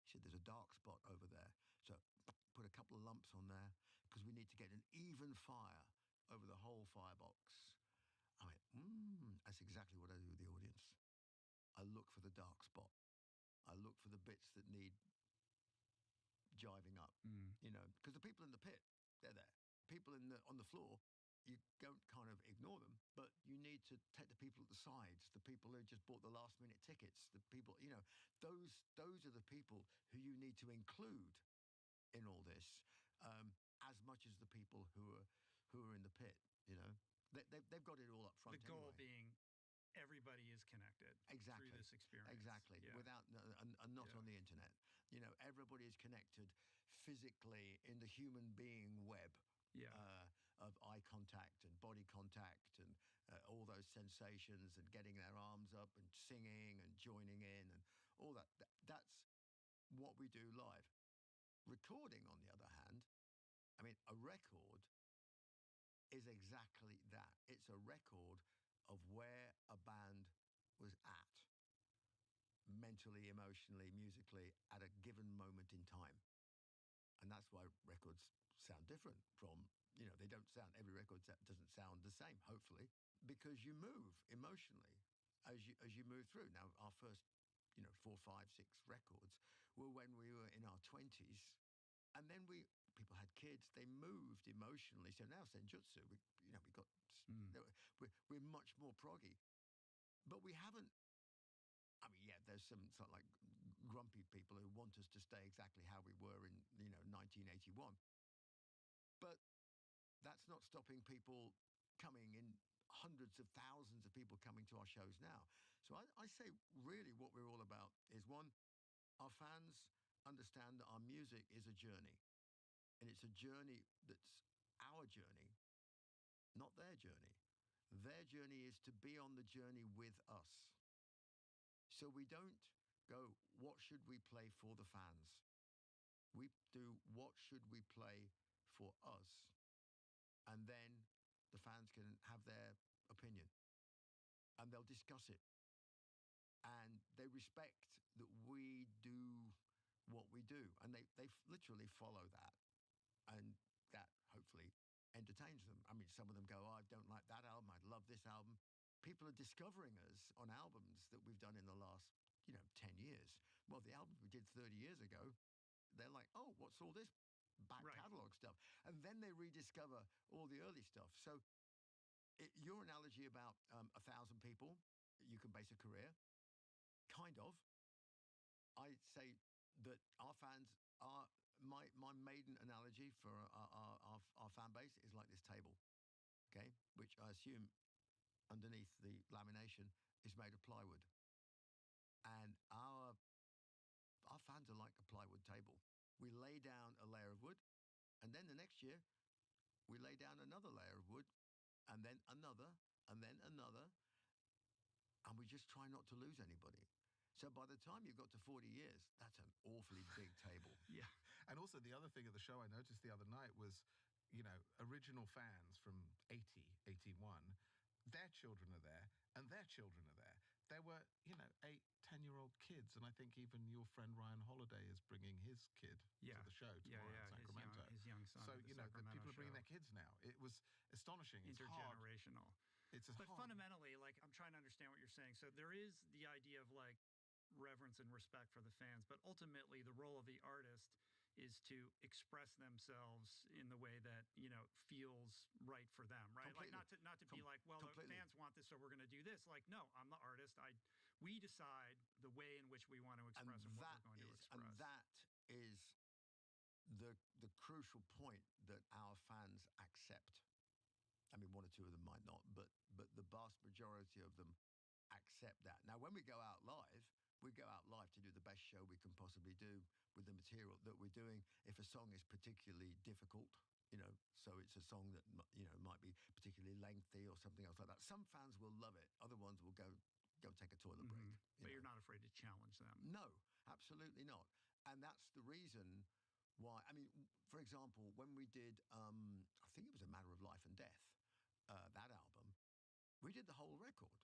He said, there's a dark spot over there. So put a couple of lumps on there, because we need to get an even fire over the whole firebox. I went, that's exactly what I do with the audience. I look for the dark spot. I look for the bits that need jiving up, because the people in the pit, they're there. People on the floor, you don't kind of ignore them, but you need to take the people at the sides, the people who just bought the last minute tickets, the people, those are the people who you need to include in all this, as much as the people who are in the pit. They've got it all up front. The goal anyway. being everybody is connected Exactly. through this experience. Exactly. Yeah. Without and not on the internet. Everybody is connected physically in the human being web. Yeah. Of eye contact and body contact and all those sensations and getting their arms up and singing and joining in and all that. That's what we do live. Recording, on the other hand, I mean, a record is exactly that. It's a record of where a band was at, mentally, emotionally, musically, at a given moment in time. And that's why records sound different from, they don't sound, every record doesn't sound the same, hopefully, because you move emotionally as you move through. Now, our first, 4, 5, 6 records were when we were in our 20s. And then people had kids, they moved emotionally. So now Senjutsu, we're much more proggy. But we haven't, I mean, yeah, there's some sort of like grumpy people who want us to stay exactly how we were in, 1981. But that's not stopping people coming in, hundreds of thousands of people coming to our shows now. So I say really what we're all about is, one, our fans understand that our music is a journey. And it's a journey that's our journey, not their journey. Their journey is to be on the journey with us. So we don't go, what should we play for the fans? We do, what should we play for us? And then the fans can have their opinion and they'll discuss it. And they respect that we do what we do. And they literally follow that. And that hopefully entertains them. I mean, some of them go, oh, I don't like that album. I love this album. People are discovering us on albums that we've done in the last, 10 years. Well, the albums we did 30 years ago, they're like, oh, what's all this back catalog stuff? And then they rediscover all the early stuff. So your analogy about 1,000 people, you can base a career, kind of. I say that our fans are, my maiden analogy for our fan base is like this table, okay, which I assume underneath the lamination is made of plywood. And our fans are like a plywood table. We lay down a layer of wood, and then the next year we lay down another layer of wood, and then another, and then another, and we just try not to lose anybody. So by the time you've got to 40 years, that's an awfully big table. Yeah. And also the other thing at the show I noticed the other night was original fans from 80, 81, their children are there and their children are there. There were, 8, 10-year-old kids, and I think even your friend Ryan Holiday is bringing his kid to the show tomorrow in Sacramento. His young son. So, the people are bringing their kids now. It was astonishing. It's hard. Intergenerational. But fundamentally, like, I'm trying to understand what you're saying. So there is the idea of like reverence and respect for the fans, but ultimately the role of the artist is to express themselves in the way that feels right for them, right? Completely. Like not to be like, well, the fans want this, so we're going to do this. Like, no, I'm the artist. We decide the way in which we want to express and what we're going to express. And that is the crucial point that our fans accept. I mean, one or two of them might not, but the vast majority of them accept that. Now, when we go out live to do the best show we can possibly do with the material that we're doing. If a song is particularly difficult, so it's a song that might be particularly lengthy or something else like that. Some fans will love it. Other ones will go take a toilet break. But you're not afraid to challenge them. No, absolutely not. And that's the reason why. I mean, for example, when we did, I think it was A Matter of Life and Death, that album, we did the whole record.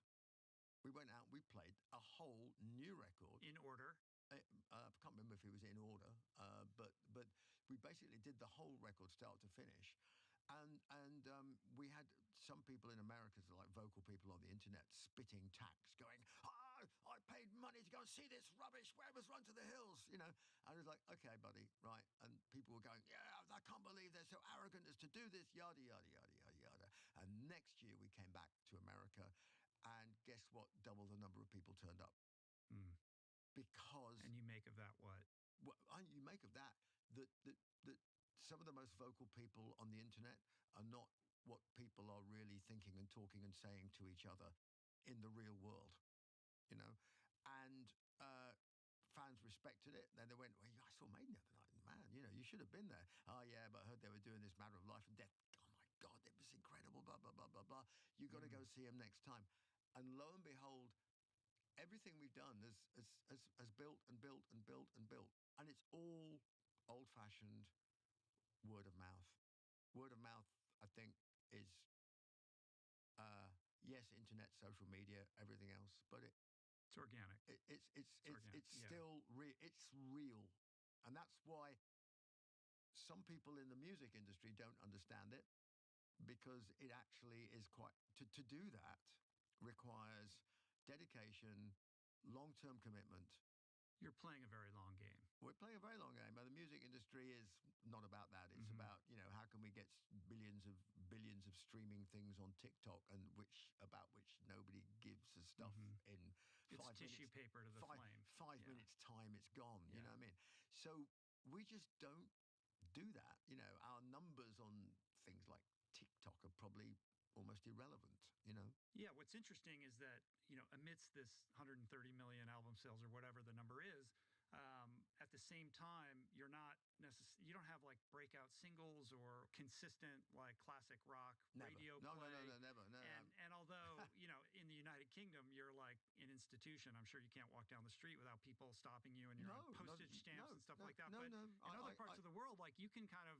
We went out, we played a whole new record. In order? I can't remember if it was in order, but we basically did the whole record start to finish. And we had some people in America, like vocal people on the internet, spitting tacks, going, I paid money to go and see this rubbish. Where was Run to the Hills? And I was like, okay, buddy, right. And people were going, yeah, I can't believe they're so arrogant as to do this, yada, yada, yada, yada, yada. And next year we came back to America, and guess what? Double the number of people turned up. Because... And you make of that what? Well, you make of that some of the most vocal people on the internet are not what people are really thinking and talking and saying to each other in the real world, and fans respected it. Then they went, well, I saw Maiden the other night, man, you should have been there. Oh yeah, but I heard they were doing this Matter of Life and Death. Oh my God, it was incredible, blah, blah, blah, blah, blah. You got to go see him next time. And lo and behold, everything we've done has built and built and built and built. And it's all old-fashioned word of mouth. Word of mouth, I think, is, yes, internet, social media, everything else, but it's organic. It's still real. It's real. And that's why some people in the music industry don't understand it, because it actually is quite... To do that requires dedication, long-term commitment. You're playing a very long game. We're playing a very long game, but the music industry is not about that. It's about, how can we get billions of streaming things on TikTok, and which nobody gives a stuff in 5 minutes. It's tissue paper to the flame. 5 minutes time, it's gone. You know what I mean? So we just don't do that. Our numbers on things like TikTok are probably almost irrelevant. Yeah, what's interesting is that, amidst this 130 million album sales or whatever the number is, at the same time, you don't have like breakout singles or consistent like classic rock radio play. No, never. And although, in the United Kingdom, you're like an institution. I'm sure you can't walk down the street without people stopping you and you're on postage stamps and stuff like that. But in other parts of the world, like you can kind of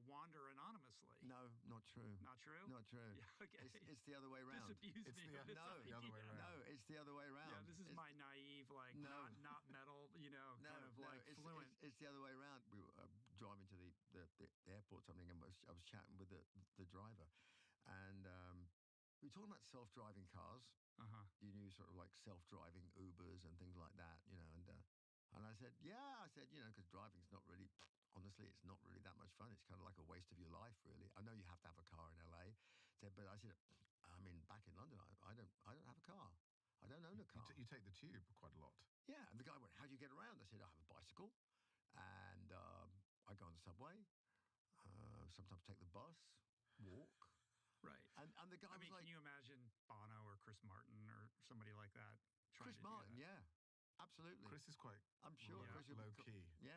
wander anonymously. No, not true. Not true? Not true. Yeah, okay. It's the other way around. Disabuse me. The other way around. No, it's the other way around. Yeah, this is my naive, like, not metal, kind of like fluent. It's the other way around. We were driving to the airport or something, and I was chatting with the driver, and we were talking about self-driving cars. You knew sort of like self-driving Ubers and things like that, and I said, because driving's not really... Honestly, it's not really that much fun. It's kind of like a waste of your life, really. I know you have to have a car in LA, but I said, back in London, I don't have a car. I don't own a car. You take the tube quite a lot. Yeah, and the guy went, how do you get around? I said, I have a bicycle, and I go on the subway, sometimes take the bus, walk. Right. And the guy was like... can you imagine Bono or Chris Martin or somebody like that trying Chris to Martin, do that? Yeah. Absolutely. Chris is quite I'm sure. low key. Yeah,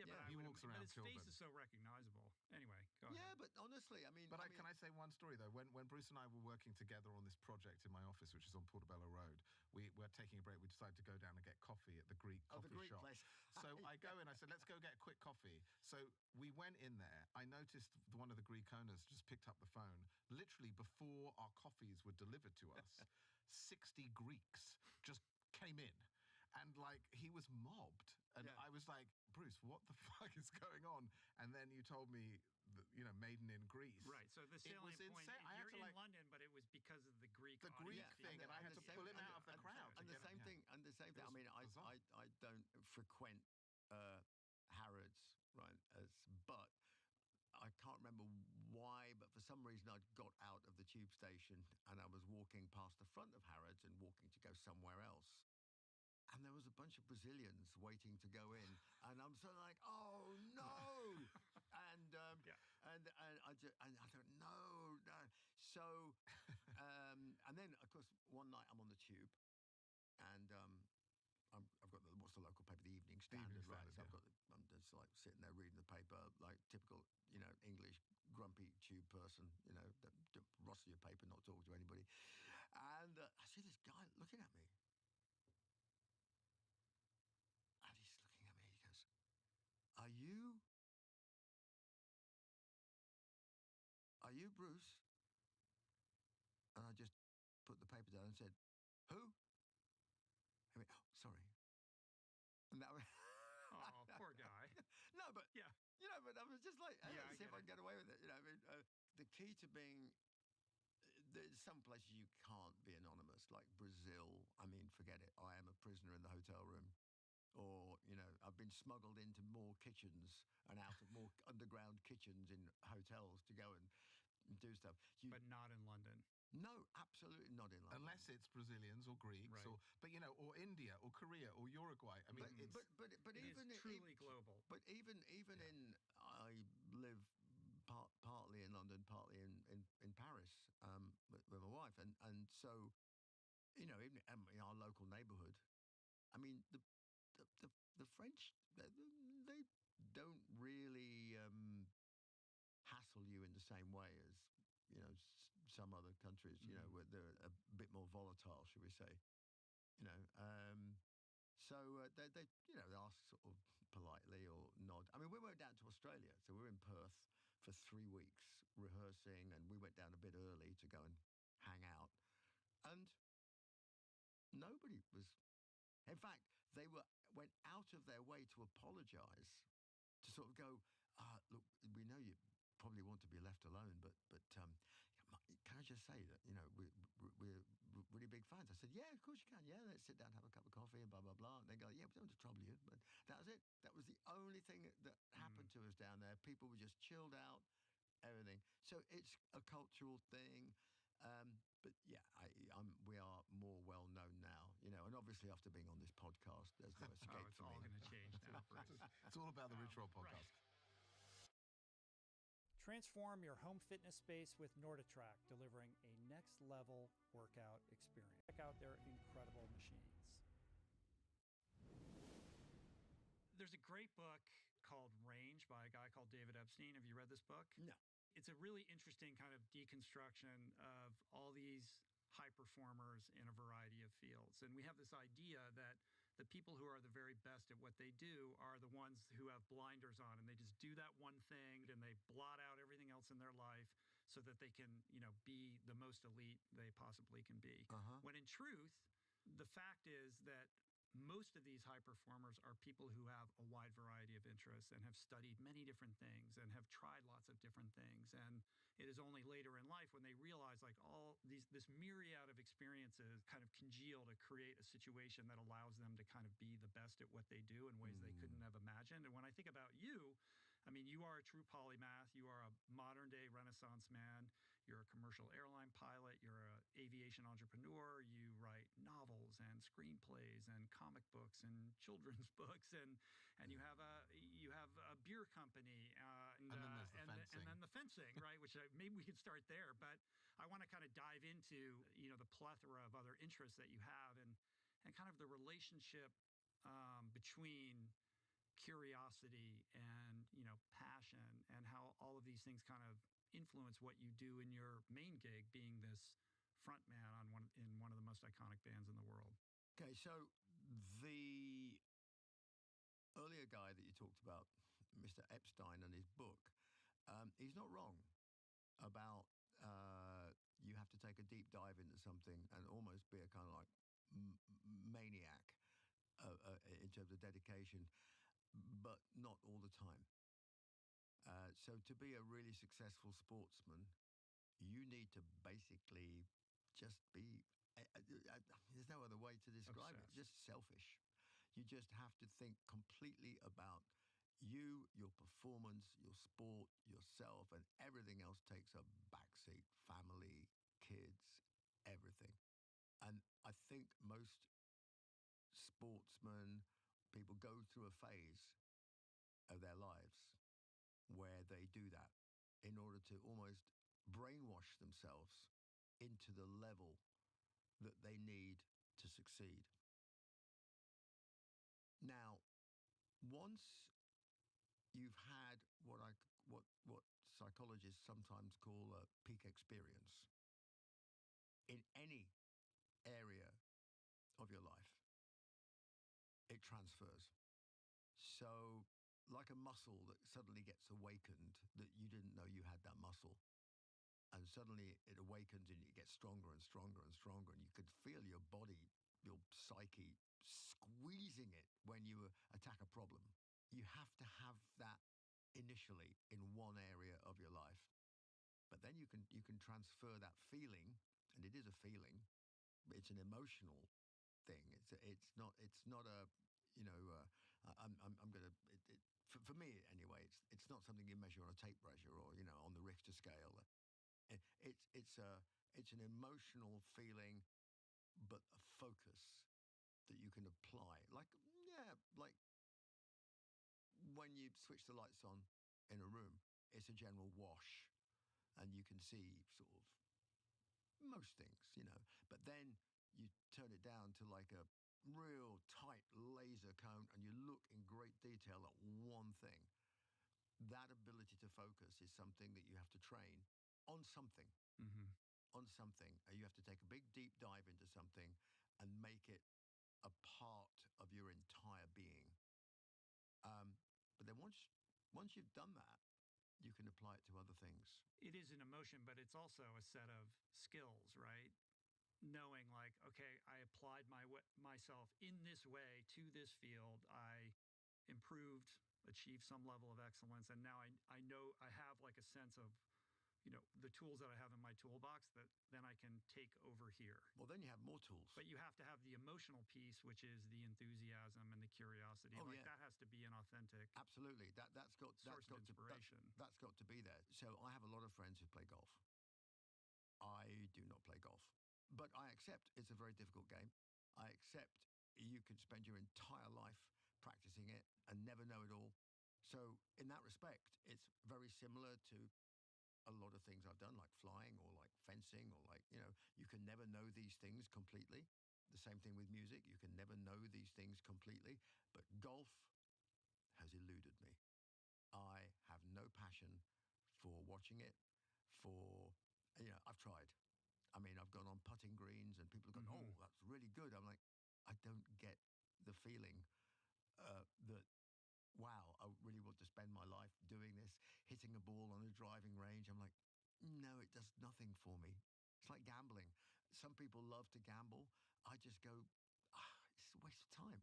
but he walks around but his face Kilburn. is so recognizable. Anyway, go Yeah, ahead. but honestly, I mean, But can I say one story though? When Bruce and I were working together on this project in my office, which is on Portobello Road, we were taking a break. We decided to go down and get coffee at the Greek Oh, coffee the Greek shop. place. So I go in. I said, "Let's go get a quick coffee." So we went in there. I noticed one of the Greek owners just picked up the phone. Literally before our coffees were delivered to us, 60 Greeks just came in. And like he was mobbed, and Yeah. I was like, Bruce, what the fuck is going on? And then you told me, that, maiden in Greece. Right. So the It salient was point, insane. I had you're to, in like, London, but it was because of the Greek the Greek audience thing, being and I had to involved. pull him out of the crowd. And to the get same him, thing. And the same thing. I It mean, was bizarre. I don't frequent Harrods, right? But I can't remember why, but for some reason I got out of the tube station and I was walking past the front of Harrods and walking to go somewhere else. And there was a bunch of Brazilians waiting to go in, and I'm sort of like, "Oh no!" and Yeah. and I don't know. So and then of course one night I'm on the tube, and I've got what's the local paper, the Evening Standard, Evening right? Standard, So I'm just like sitting there reading the paper, like typical, English grumpy tube person, don't rustle your paper, not talk to anybody. And I see this guy looking at me, and he's looking at me. He goes, Are you Bruce?" And I just put the paper down and said, "Who?" He went, "Oh, sorry." And that was. Oh, poor guy. No, but Yeah. but I was just like, hey, Yeah, let's I see if get I can get away with it. I mean, the key to being there's some places you can't be anonymous, like Brazil. I mean, forget it. I am a prisoner in the hotel room. Or, I've been smuggled into more kitchens and out of more underground kitchens in hotels to go and do stuff. But not in London. No, absolutely not in London. Unless it's Brazilians or Greeks, Right. or India or Korea or Uruguay. I mean, but It even is truly global. But even in I live partly in London, partly in Paris with my wife, and so even in our local neighbourhood, I mean the French they don't really hassle you in the same way as some other countries, where they're a bit more volatile, should we say? You know, so they ask sort of politely or nod. I mean, we went down to Australia, so we were in Perth for 3 weeks rehearsing, and we went down a bit early to go and hang out, and nobody was. In fact, they went out of their way to apologise, to sort of go, look, we know you probably want to be left alone, but can I just say that we're really big fans? I said, yeah, of course you can. Yeah, let's sit down, have a cup of coffee, and blah blah blah. And they go, yeah, we don't want to trouble you, but that was it. That was the only thing that happened to us down there. People were just chilled out, everything. So it's a cultural thing. But yeah, we are more well known now, and obviously after being on this podcast, there's no escape It's for all me. going to change now, Bruce. it's all about the Rich Roll Right. podcast. Transform your home fitness space with NordiTrack, delivering a next-level workout experience. Check out their incredible machines. There's a great book called Range by a guy called David Epstein. Have you read this book? No. It's a really interesting kind of deconstruction of all these high performers in a variety of fields. And we have this idea that the people who are the very best at what they do are the ones who have blinders on, and they just do that one thing and they blot out everything else in their life so that they can, be the most elite they possibly can be. When in truth, the fact is that most of these high performers are people who have a wide variety of interests and have studied many different things and have tried lots of different things. And it is only later in life when they realize like all this myriad of experiences kind of congeal to create a situation that allows them to kind of be the best at what they do in ways they couldn't have imagined. And when I think about you, I mean, you are a true polymath. You are a modern day Renaissance man. You're a commercial airline pilot. You're an aviation entrepreneur. You write novels and screenplays and comic books and children's books, and you have a beer company, And then there's the fencing. and then the fencing, right? Which maybe we could start there, but I want to kind of dive into the plethora of other interests that you have, and kind of the relationship between curiosity and, passion, and how all of these things kind of influence what you do in your main gig, being this front man in one of the most iconic bands in the world. Okay, so the earlier guy that you talked about, Mr. Epstein, and his book, he's not wrong about you have to take a deep dive into something and almost be a kind of like maniac in terms of dedication, but not all the time. So to be a really successful sportsman, you need to basically just be. There's no other way to describe it. Just selfish. You just have to think completely about you, your performance, your sport, yourself, and everything else takes a backseat. Family, kids, everything. And I think most sportsmen, people go through a phase of their lives where they do that in order to almost brainwash themselves into the level that they need to succeed. Now, once you've had what psychologists sometimes call a peak experience in any area of your life, it transfers. So, like a muscle that suddenly gets awakened, that you didn't know you had that muscle, and suddenly it awakens and it gets stronger and stronger and stronger, and you could feel your body, your psyche squeezing it when you attack a problem. You have to have that initially in one area of your life, but then you can transfer that feeling, and it is a feeling. It's an emotional thing. It's not a I'm gonna for me anyway. It's not something you measure on a tape measure or on the Richter scale. It's an emotional feeling, but a focus that you can apply. Like when you switch the lights on in a room, it's a general wash, and you can see sort of most things. But then you turn it down to like a real tight laser cone, and you look in great detail at one thing. That ability to focus is something that you have to train on something. Mm-hmm. On something. You have to take a big deep dive into something and make it a part of your entire being. But then once you've done that, you can apply it to other things. It is an emotion, but it's also a set of skills, right? Knowing like, okay, I applied myself in this way to this field. I improved, achieved some level of excellence, and now I know I have like a sense of the tools that I have in my toolbox that then I can take over here. Well, then you have more tools. But you have to have the emotional piece, which is the enthusiasm and the curiosity. Oh, like yeah. That has to be an authentic. Absolutely. That's got source of inspiration. That's got to be there. So I have a lot of friends who play golf. I do not play golf, but I accept it's a very difficult game. I accept you could spend your entire life practicing it and never know it all. So in that respect, it's very similar to a lot of things I've done, like flying or like fencing or like, you can never know these things completely. The same thing with music. You can never know these things completely. But golf has eluded me. I have no passion for watching it, I've tried. I mean, I've gone on putting greens and people go, oh, that's really good. I'm like, I don't get the feeling that, wow, I really want to spend my life doing this, hitting a ball on a driving range. I'm like, no, it does nothing for me. It's like gambling. Some people love to gamble. I just go, it's a waste of time.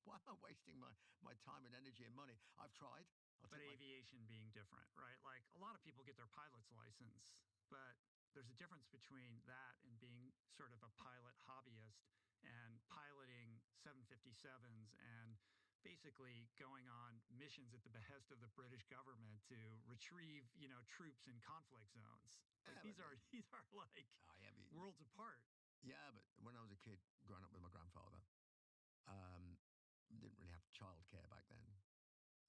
Why am I wasting my time and energy and money? I've tried. But aviation being different, right? Like a lot of people get their pilot's license, but there's a difference between that and being sort of a pilot hobbyist and piloting 757s and basically going on missions at the behest of the British government to retrieve, troops in conflict zones. Like these are like worlds apart. Yeah, but when I was a kid growing up with my grandfather, didn't really have childcare back then.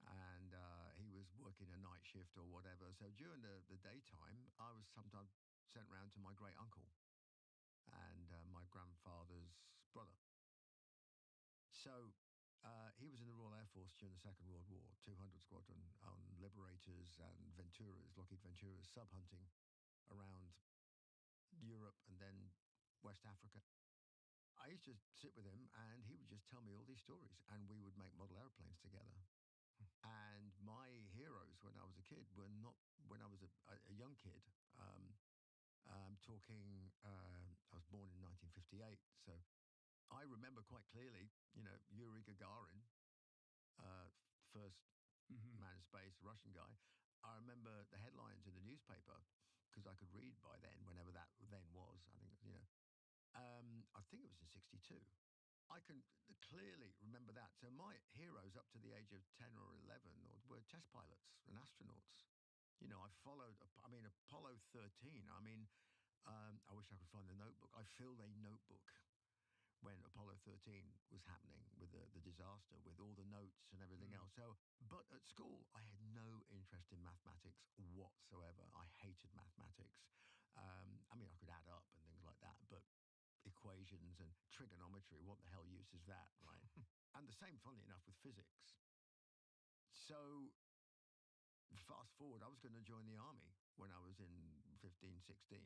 And he was working a night shift or whatever. So during the daytime, I was sometimes sent round to my great uncle and my grandfather's brother. So he was in the Royal Air Force during the Second World War, 200 Squadron, on Liberators and Venturas, Lockheed Venturas, sub hunting around Europe and then West Africa. I used to sit with him and he would just tell me all these stories, and we would make model airplanes together. And my heroes when I was a kid were not when I was a young kid. I'm talking, I was born in 1958, so I remember quite clearly, Yuri Gagarin, first man in space, Russian guy. I remember the headlines in the newspaper because I could read by then, whenever that then was. I think it was in '62. I can clearly remember that. So my heroes up to the age of 10 or 11 were test pilots and astronauts. I followed, Apollo 13. I wish I could find the notebook. I filled a notebook when Apollo 13 was happening with the disaster, with all the notes and everything else. So, but at school, I had no interest in mathematics whatsoever. I hated mathematics. I could add up and things like that, but equations and trigonometry, what the hell use is that, right? And the same, funnily enough, with physics. So fast forward, I was going to join the army when I was in 15, 16.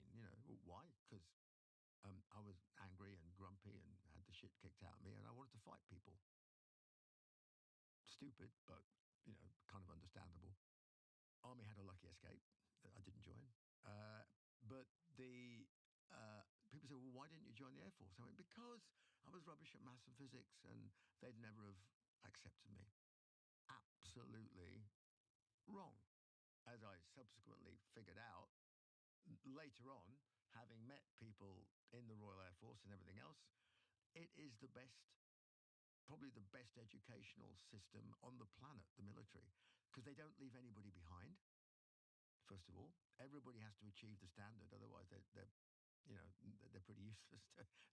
Why? Because I was angry and grumpy and had the shit kicked out of me, and I wanted to fight people. Stupid, but kind of understandable. Army had a lucky escape that I didn't join. But the people say, well, why didn't you join the Air Force? I went, because I was rubbish at maths and physics, and they'd never have accepted me. Absolutely wrong. As I subsequently figured out later on, having met people in the Royal Air Force and everything else, it is probably the best educational system on the planet, the military, because they don't leave anybody behind. First of all, everybody has to achieve the standard, otherwise they're pretty useless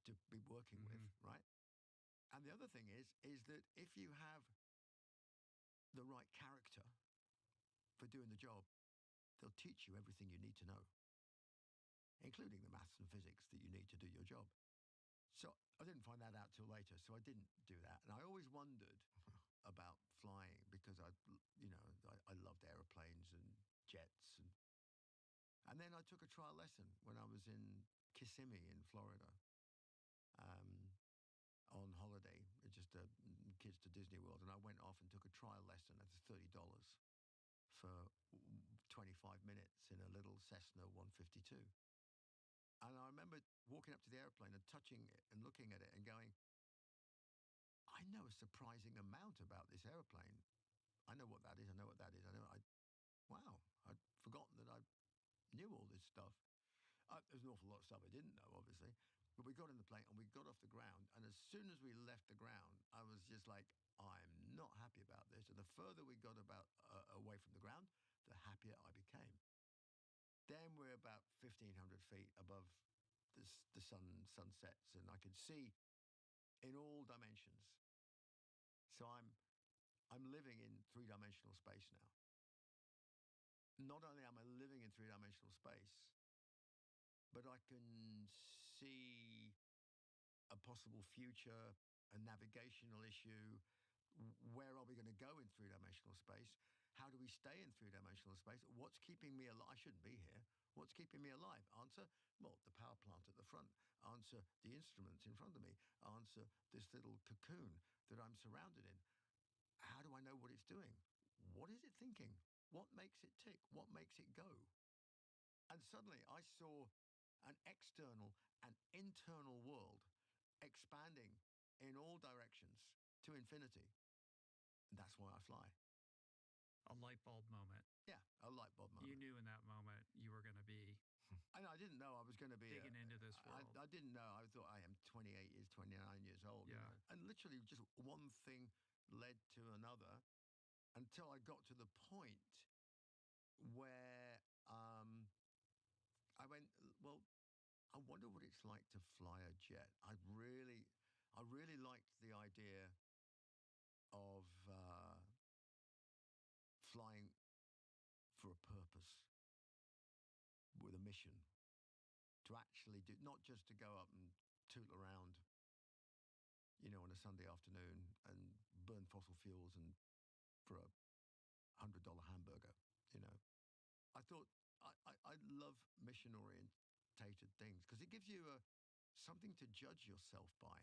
to be working with, right? And the other thing is that if you have the right character for doing the job, they'll teach you everything you need to know, including the maths and physics that you need to do your job. So I didn't find that out till later, so I didn't do that. And I always wondered about flying because I loved aeroplanes and jets. And then I took a trial lesson when I was in Kissimmee in Florida on holiday, just kids to Disney World. And I went off and took a trial lesson at $30 for 25 minutes in a little Cessna 152. And I remember walking up to the airplane and touching it and looking at it and going, I know a surprising amount about this airplane. I know what that is. Wow, I'd forgotten that I knew all this stuff. There's an awful lot of stuff I didn't know, obviously. But we got in the plane and we got off the ground. And as soon as we left the ground, I was just like, I'm not happy about this. And the further we got away from the ground, the happier I became. Then we're about 1,500 feet above the sun sets, and I could see in all dimensions. So I'm living in three-dimensional space now. Not only am I living in three-dimensional space, but I can see a possible future, a navigational issue. Where are we going to go in three-dimensional space? How do we stay in three-dimensional space? What's keeping me alive? I shouldn't be here. What's keeping me alive? Answer, well, the power plant at the front. Answer, the instruments in front of me. Answer, this little cocoon that I'm surrounded in. How do I know what it's doing? What is it thinking? What makes it tick? What makes it go? And suddenly I saw an external and internal world expanding in all directions to infinity. And that's why I fly. A light bulb moment. Yeah, a light bulb moment. You knew in that moment you were going to be I didn't know I was going to be digging into this world. I didn't know. I thought I am 29 years old. Yeah. And literally just one thing led to another until I got to the point where I went, well, I wonder what it's like to fly a jet. I really liked the idea of flying for a purpose, with a mission, to actually do, not just to go up and toot around on a Sunday afternoon and burn fossil fuels and for a $100 hamburger, I thought I love mission orientated things because it gives you something to judge yourself by.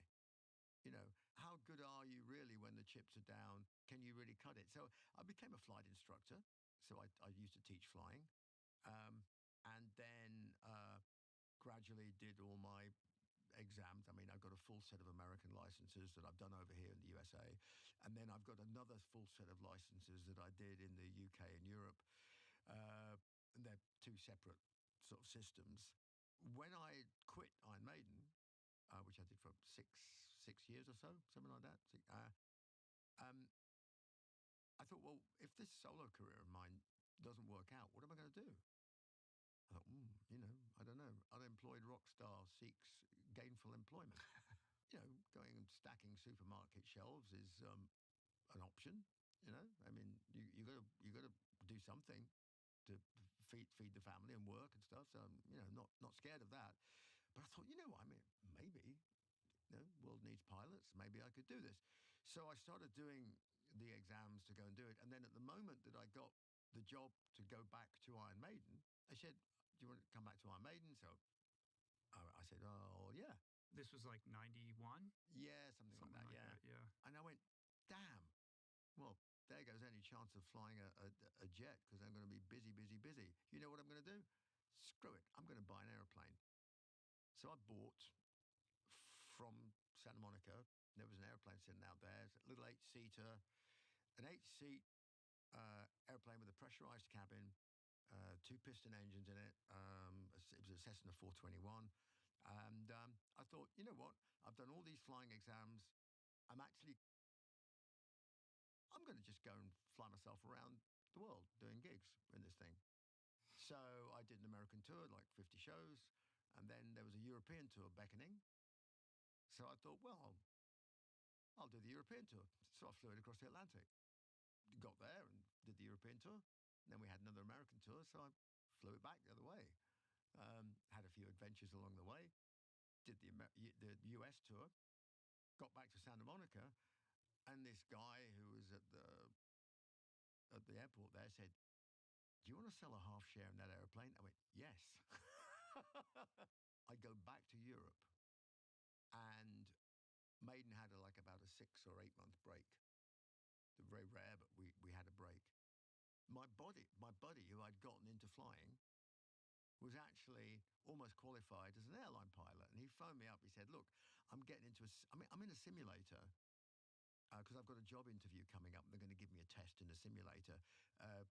How good are you really when the chips are down? Can you really cut it? So I became a flight instructor. So I used to teach flying. And then gradually did all my exams. I mean, I've got a full set of American licenses that I've done over here in the USA. And then I've got another full set of licenses that I did in the UK and Europe. And they're two separate sort of systems. When I quit Iron Maiden, which I did for six years or so, something like that. I thought, well, if this solo career of mine doesn't work out, what am I going to do? I thought, I don't know. Unemployed rock star seeks gainful employment. Going and stacking supermarket shelves is an option. I mean, you got to do something to feed the family and work and stuff. So I'm not scared of that. But I thought, what? I mean, maybe world needs pilots. Maybe I could do this. So I started doing the exams to go and do it. And then at the moment that I got the job to go back to Iron Maiden, I said, do you want to come back to Iron Maiden? So I said, oh, yeah. This was like 91? Yeah, something like that, yeah. And I went, damn. Well, there goes any chance of flying a jet because I'm going to be busy. You know what I'm going to do? Screw it. I'm going to buy an airplane. So I bought from Santa Monica, there was an airplane sitting out there, it's a little 8-seater, an 8-seat airplane with a pressurized cabin, two piston engines in it. It was a Cessna 421. And I thought, you know what? I've done all these flying exams. I'm going to just go and fly myself around the world doing gigs in this thing. So I did an American tour, like 50 shows. And then there was a European tour beckoning. So I thought, well, I'll do the European tour. So I flew it across the Atlantic. Got there and did the European tour. And then we had another American tour, so I flew it back the other way. Had a few adventures along the way. Did the US tour. Got back to Santa Monica, and this guy who was at the airport there said, do you want to sell a half share in that airplane? I went, yes. I go back to Europe, and Maiden had about a 6 or 8 month break. Very rare, but we had a break. My buddy who I'd gotten into flying was actually almost qualified as an airline pilot, and he phoned me up. He said, look, I'm in a simulator because I've got a job interview coming up. They're going to give me a test in a simulator. A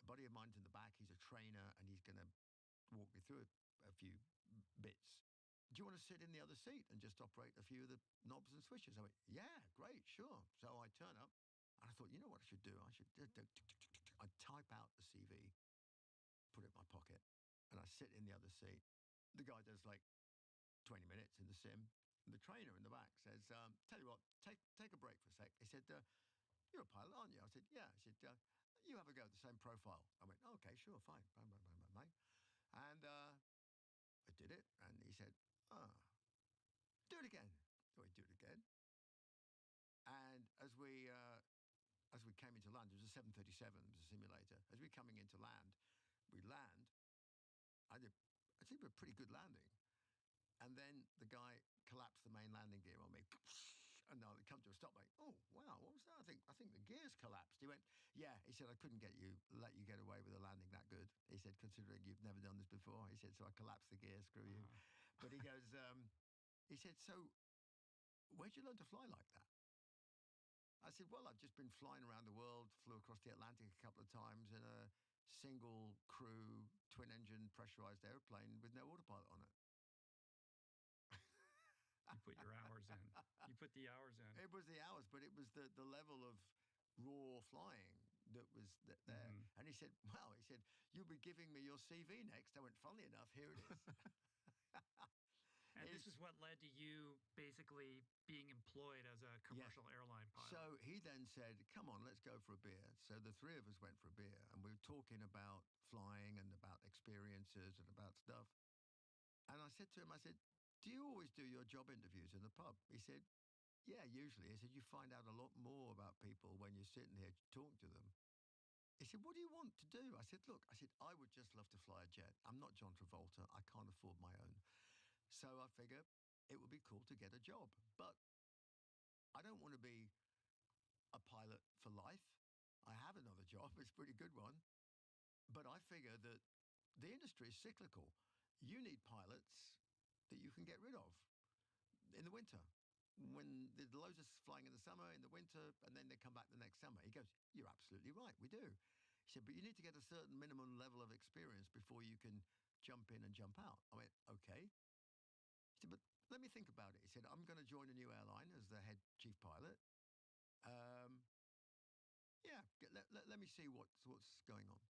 buddy of mine's in the back. He's a trainer, and he's going to walk me through a few bits. Do you want to sit in the other seat and just operate a few of the knobs and switches? I went, yeah, great, sure. So I turn up, and I thought, you know what I should do? I'd type out the CV, put it in my pocket, and I sit in the other seat. The guy does like 20 minutes in the sim. And the trainer in the back says, tell you what, take a break for a sec. He said, you're a pilot, aren't you? I said, yeah. He said, you have a go at the same profile. I went, okay, sure, fine. Bang. And I did it. And he said, do it again. So I do it again. And as we came into land, it was a 737, it was a simulator. As we're coming into land, we land. I think a pretty good landing. And then the guy collapsed the main landing gear on me. And now they come to a stop. Like, oh wow, what was that? I think the gears collapsed. He went, yeah. He said, I couldn't let you get away with a landing that good. He said, considering you've never done this before. He said, so I collapsed the gear. Screw you. But he goes, he said, so where'd you learn to fly like that? I said, well, I've just been flying around the world. Flew across the Atlantic a couple of times in a single crew twin engine pressurized airplane with no autopilot on it. You put your hours in. You put the hours in. It was the hours, but it was the level of raw flying that was there. Mm-hmm. And he said, wow, you'll be giving me your CV next. I went, funnily enough, here it is. And this is what led to you basically being employed as a commercial airline pilot. So he then said, come on, let's go for a beer. So the three of us went for a beer, and we were talking about flying and about experiences and about stuff. And I said to him, do you always do your job interviews in the pub? He said, yeah, usually. He said, you find out a lot more about people when you're sitting here talking to them. He said, what do you want to do? I said, look, I would just love to fly a jet. I'm not John Travolta. I can't afford my own. So I figure it would be cool to get a job. But I don't want to be a pilot for life. I have another job. It's a pretty good one. But I figure that the industry is cyclical. You need pilots that you can get rid of in the winter. When there's loads of flying in the summer, in the winter, and then they come back the next summer. He goes, you're absolutely right, we do. He said, but you need to get a certain minimum level of experience before you can jump in and jump out. I went, okay. He said, but let me think about it. He said, I'm going to join a new airline as the head chief pilot. Yeah, let me see what's going on.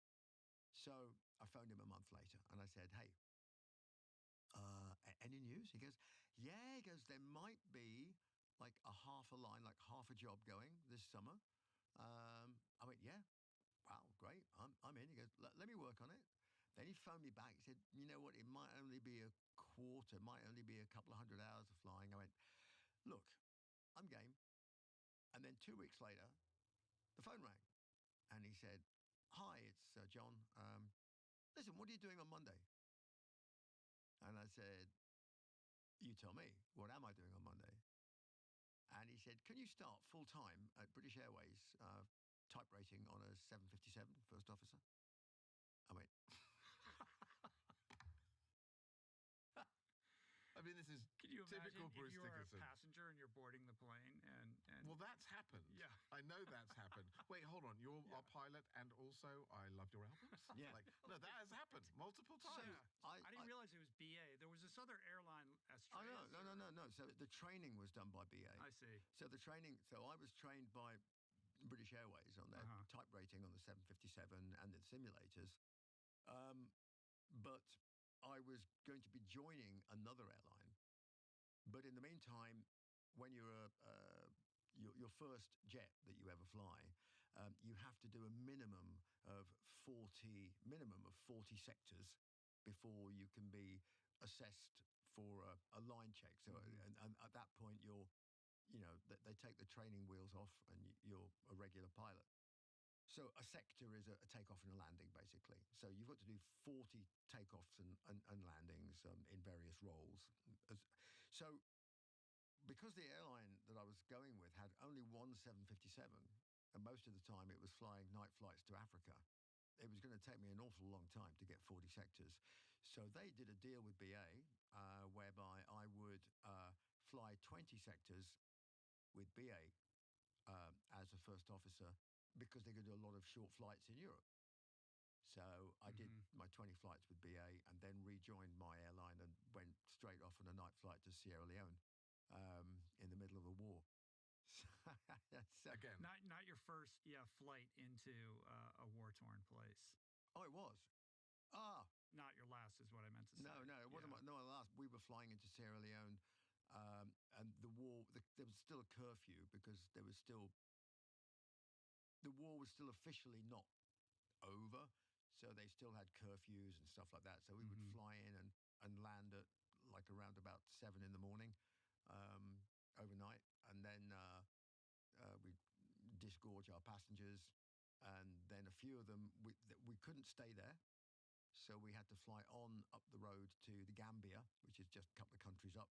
So I phoned him a month later and I said, hey, any news? He goes, yeah. He goes, there might be like a half a line, like half a job going this summer. I went, yeah, wow, great. I'm in. He goes, let me work on it. Then he phoned me back. He said, you know what? It might only be a quarter, might only be a couple of 100 hours of flying. I went, look, I'm game. And then 2 weeks later, the phone rang. And he said, hi, it's John. Listen, what are you doing on Monday? And I said, you tell me, what am I doing on Monday? And he said, can you start full-time at British Airways, type rating on a 757, first officer? I went, I mean, this is Can you imagine typical if Bruce you are a Dickinson. passenger and you're boarding the plane and Well, that's happened. Yeah. I know that's happened. Wait, hold on. You're a pilot and also I loved your albums? Yeah. Like, no, that has happened multiple So times. I didn't realize it was BA. There was this other airline, oh, Australia. no. So the training was done by BA. I see. So I was trained by British Airways on their type rating on the 757 and the simulators. But I was going to be joining another airline. But in the meantime, when you're your first jet that you ever fly, you have to do a minimum of 40 sectors before you can be assessed for a line check. So and at that point, they take the training wheels off and you're a regular pilot. So a sector is a takeoff and a landing, basically. So you've got to do 40 takeoffs and landings in various roles. So because the airline that I was going with had only one 757, and most of the time it was flying night flights to Africa, it was going to take me an awful long time to get 40 sectors. So they did a deal with BA whereby I would fly 20 sectors with BA as a first officer because they could do a lot of short flights in Europe. So I did my 20 flights with BA and then rejoined my airline and went straight off on a night flight to Sierra Leone in the middle of a war. Again. Not your first flight into a war-torn place. Oh, it was. Not your last is what I meant to say. No, it wasn't. No, last we were flying into Sierra Leone, and the war. There was still a curfew because the war was still officially not over, so they still had curfews and stuff like that. So we would fly in and land at like around about 7 in the morning overnight, and then we'd disgorge our passengers, and then a few of them we couldn't stay there. So we had to fly on up the road to the Gambia, which is just a couple of countries up.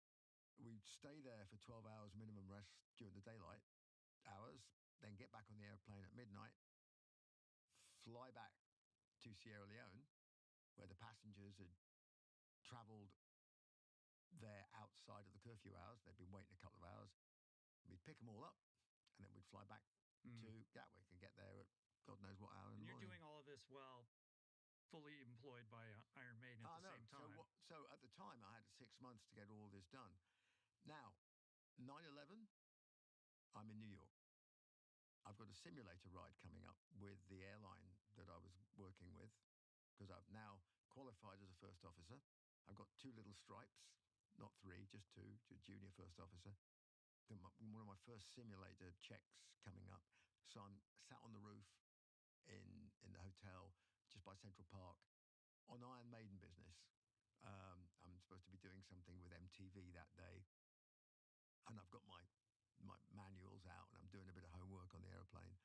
We'd stay there for 12 hours minimum rest during the daylight hours, then get back on the airplane at midnight, fly back to Sierra Leone, where the passengers had travelled there outside of the curfew hours. They'd been waiting a couple of hours. We'd pick them all up, and then we'd fly back to Gatwick and get there at God knows what hour in the morning. And you're doing all of this while fully employed by Iron Maiden at the same time. So at the time, I had 6 months to get all this done. Now, 9/11, I'm in New York. I've got a simulator ride coming up with the airline that I was working with because I've now qualified as a first officer. I've got 2 little stripes, not 3, just 2, junior first officer. One of my first simulator checks coming up. So I'm sat on the roof in the hotel just by Central Park on Iron Maiden business. I'm supposed to be doing something with MTV that day. And I've got my my manuals out, and I'm doing a bit of homework on the airplane.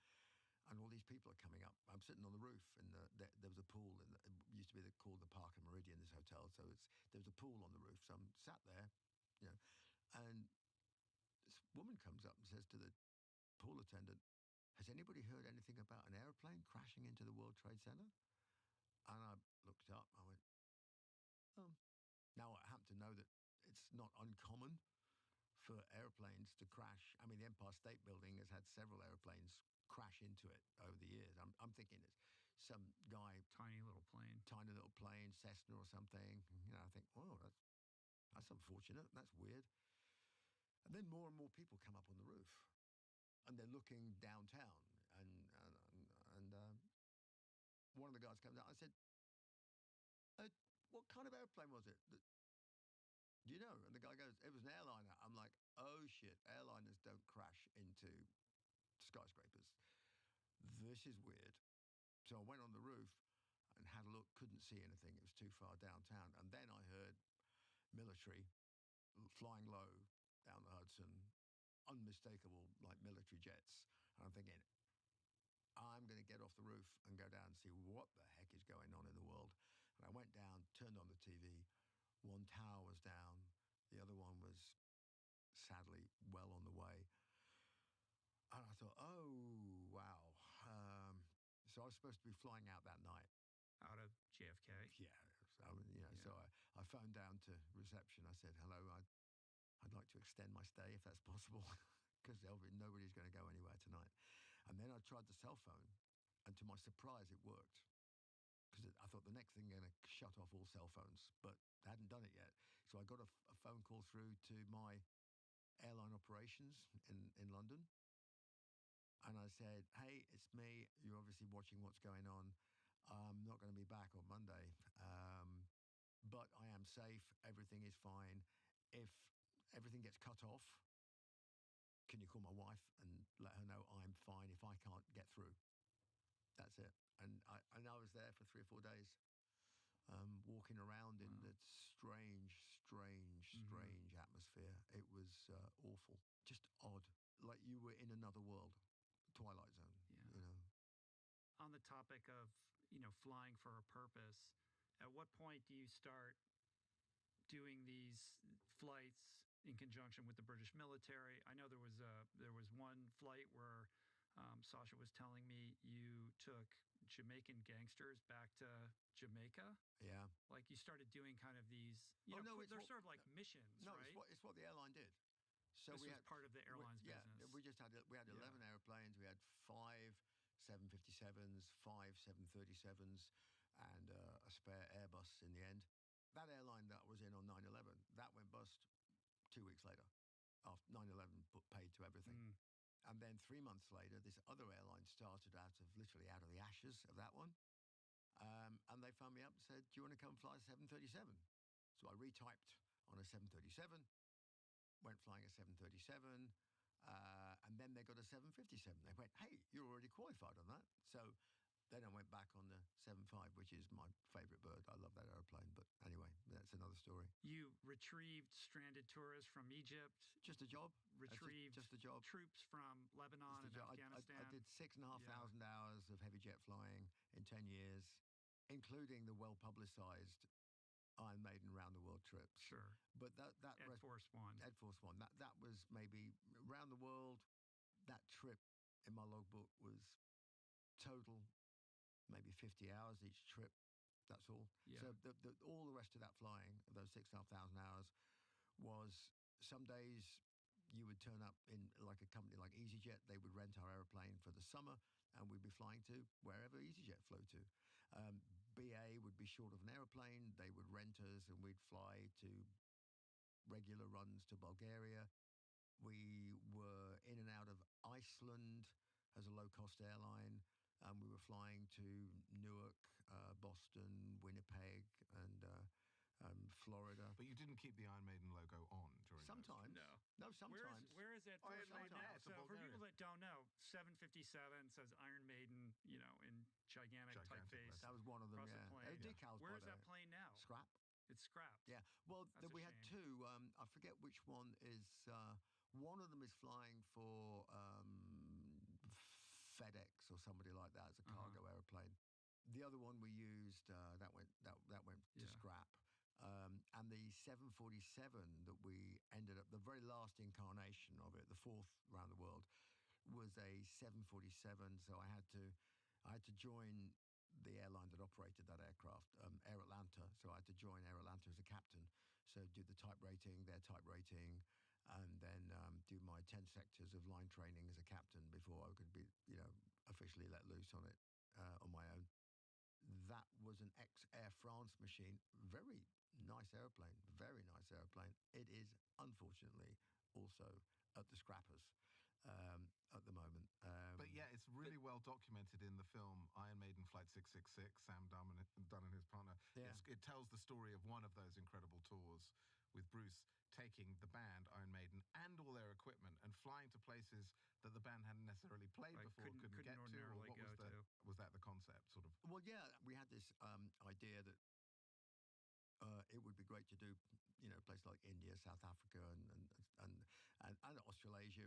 And all these people are coming up. I'm sitting on the roof, and there was a pool, and it used to be called the Park and Meridian, this hotel. So there was a pool on the roof. So I'm sat there, you know, and this woman comes up and says to the pool attendant, "Has anybody heard anything about an airplane crashing into the World Trade Center?" And I looked up. I went, "Oh." Now I happen to know that it's not uncommon for airplanes to crash. I mean, the Empire State Building has had several airplanes crash into it over the years. I'm thinking it's some guy, tiny little plane, Cessna or something. You know, I think, oh, that's unfortunate. That's weird. And then more and more people come up on the roof, and they're looking downtown. And one of the guys comes out. I said, "What kind of airplane was it? Do you know?" And the guy goes, "It was an airliner." I'm like, "Oh shit, airliners don't crash into skyscrapers. This is weird." So I went on the roof and had a look, couldn't see anything. It was too far downtown. And then I heard military flying low down the Hudson, unmistakable like military jets. And I'm thinking, I'm going to get off the roof and go down and see what the heck is going on in the world. And I went down, turned on the TV. One tower was down. The other one was sadly well on the way. And I thought, oh, wow. So I was supposed to be flying out that night. Out of JFK? Yeah. So I phoned down to reception. I said, "Hello, I'd like to extend my stay if that's possible, because nobody's going to go anywhere tonight." And then I tried the cell phone, and to my surprise, it worked. Because I thought the next thing, going to shut off all cell phones, but they hadn't done it yet. So I got a phone call through to my airline operations in London. And I said, "Hey, it's me. You're obviously watching what's going on. I'm not going to be back on Monday, but I am safe. Everything is fine. If everything gets cut off, can you call my wife and let her know I'm fine if I can't get through?" That's it. And I was there for 3 or 4 days, walking around in that strange atmosphere. It was awful, just odd, like you were in another world. Twilight Zone, you know. On the topic of, flying for a purpose, at what point do you start doing these flights in conjunction with the British military? I know there was one flight where Sasha was telling me you took Jamaican gangsters back to Jamaica. Yeah. Like you started doing kind of these, they're sort of like missions, no, right? It's what the airline did. So this was part of the airline's business. Yeah, we had 11 airplanes. We had 5 757s, 5 737s, and a spare Airbus in the end. That airline that was in on 9/11, that went bust 2 weeks later. After 9/11 paid to everything. And then 3 months later, this other airline started literally out of the ashes of that one. And they phoned me up and said, "Do you want to come fly a 737?" So I retyped on a 737. Went flying a 737, and then they got a 757. They went, "Hey, you're already qualified on that." So then I went back on the 75, which is my favorite bird. I love that airplane. But anyway, that's another story. You retrieved stranded tourists from Egypt. Just a job. Retrieved just a job. Troops from Lebanon and Afghanistan. I did 6,500 hours of heavy jet flying in 10 years, including the well-publicized Iron Maiden round the world trips. Sure. But that Ed Force One. That was maybe round the world. That trip in my logbook was total maybe 50 hours each trip. That's all. Yeah. So all the rest of that flying, those 6,500 hours, was some days you would turn up in like a company like EasyJet. They would rent our airplane for the summer, and we'd be flying to wherever EasyJet flew to. BA would be short of an airplane. They would rent us, and we'd fly to regular runs to Bulgaria. We were in and out of Iceland as a low-cost airline. We were flying to Newark, Boston, Winnipeg, and Florida. But you didn't keep the Iron Maiden logo on during sometimes. No, sometimes. Where is Ed Force One now? So for people that don't know, 757 says Iron Maiden, in gigantic typeface. That was one of them. Yeah. Decals. Where is that plane now? Scrap. It's scrapped. Yeah. Well, we had two. I forget which one is One of them is flying for FedEx or somebody like that as a cargo airplane. The other one we used that went to scrap. And the 747 that we ended up, the very last incarnation of it, the fourth around the world, was a 747. So I had to join the airline that operated that aircraft, Air Atlanta. So I had to join Air Atlanta as a captain. So do the type rating, their type rating, and then do my 10 sectors of line training as a captain before I could be, officially let loose on it on my own. That was an ex-Air France machine. Very nice airplane, very nice airplane. It is unfortunately also at the scrappers at the moment. But yeah, it's really well documented in the film Iron Maiden Flight 666, Sam Dunn and his partner. Yeah. It tells the story of one of those incredible tours with Bruce taking the band, Iron Maiden, and all their equipment and flying to places that the band hadn't necessarily played before, couldn't get to, or what was that the concept, sort of? Well, yeah, we had this idea that it would be great to do, places like India, South Africa, and Australasia,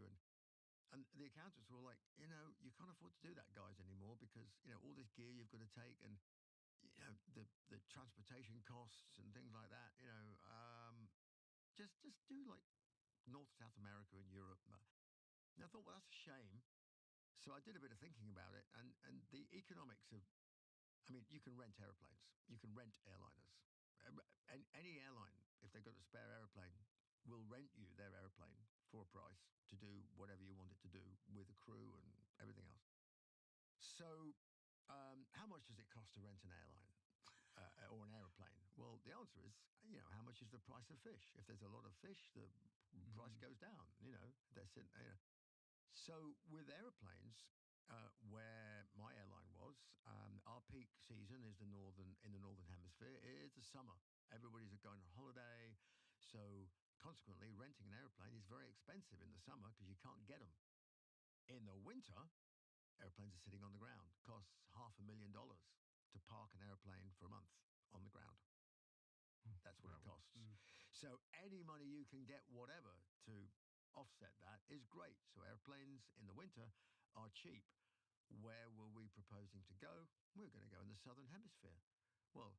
and the accountants were like, you can't afford to do that, guys, anymore, because all this gear you've got to take, and the transportation costs and things like that. Just do like North, South America, and Europe. And I thought, well, that's a shame. So I did a bit of thinking about it, and the economics of, I mean, you can rent airplanes, you can rent airliners. And any airline, if they've got a spare airplane, will rent you their airplane for a price to do whatever you want it to do with a crew and everything else. So, how much does it cost to rent an airline or an airplane? Well, the answer is, how much is the price of fish? If there's a lot of fish, the price goes down. They're sitting. So with airplanes, where my airline was, our peak season is in the northern hemisphere. It's the summer. Everybody's going on holiday, so consequently, renting an airplane is very expensive in the summer because you can't get them. In the winter, airplanes are sitting on the ground. Costs $500,000 to park an airplane for a month on the ground. That's what it costs. So any money you can get, whatever, to offset that is great. So airplanes in the winter are cheap. Where were we proposing to go? We're going to go in the southern hemisphere. Well,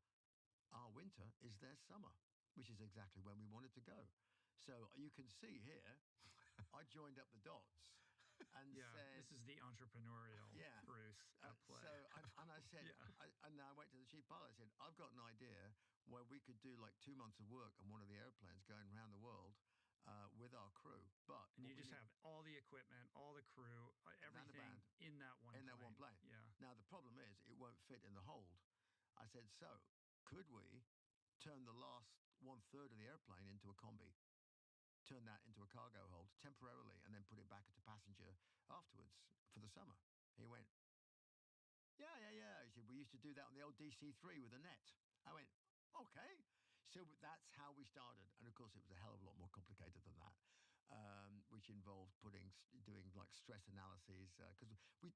our winter is their summer, which is exactly when we wanted to go. So you can see here, I joined up the dots and said, this is the entrepreneurial Bruce at play. And I said, and I went to the chief pilot. I said, I've got an idea where we could do like 2 months of work on one of the airplanes going around the world with our crew. But and you just have all the equipment, all the crew, everything in that one plane. Yeah. Now the problem is it won't fit in the hold. I said, so could we turn the last 1/3 of the airplane into a combi? Turn that into a cargo hold temporarily and then put it back into passenger afterwards for the summer. He went, yeah. He said, we used to do that on the old DC-3 with a net. I went, okay. So that's how we started. And of course, it was a hell of a lot more complicated than that, which involved doing like stress analyses. Because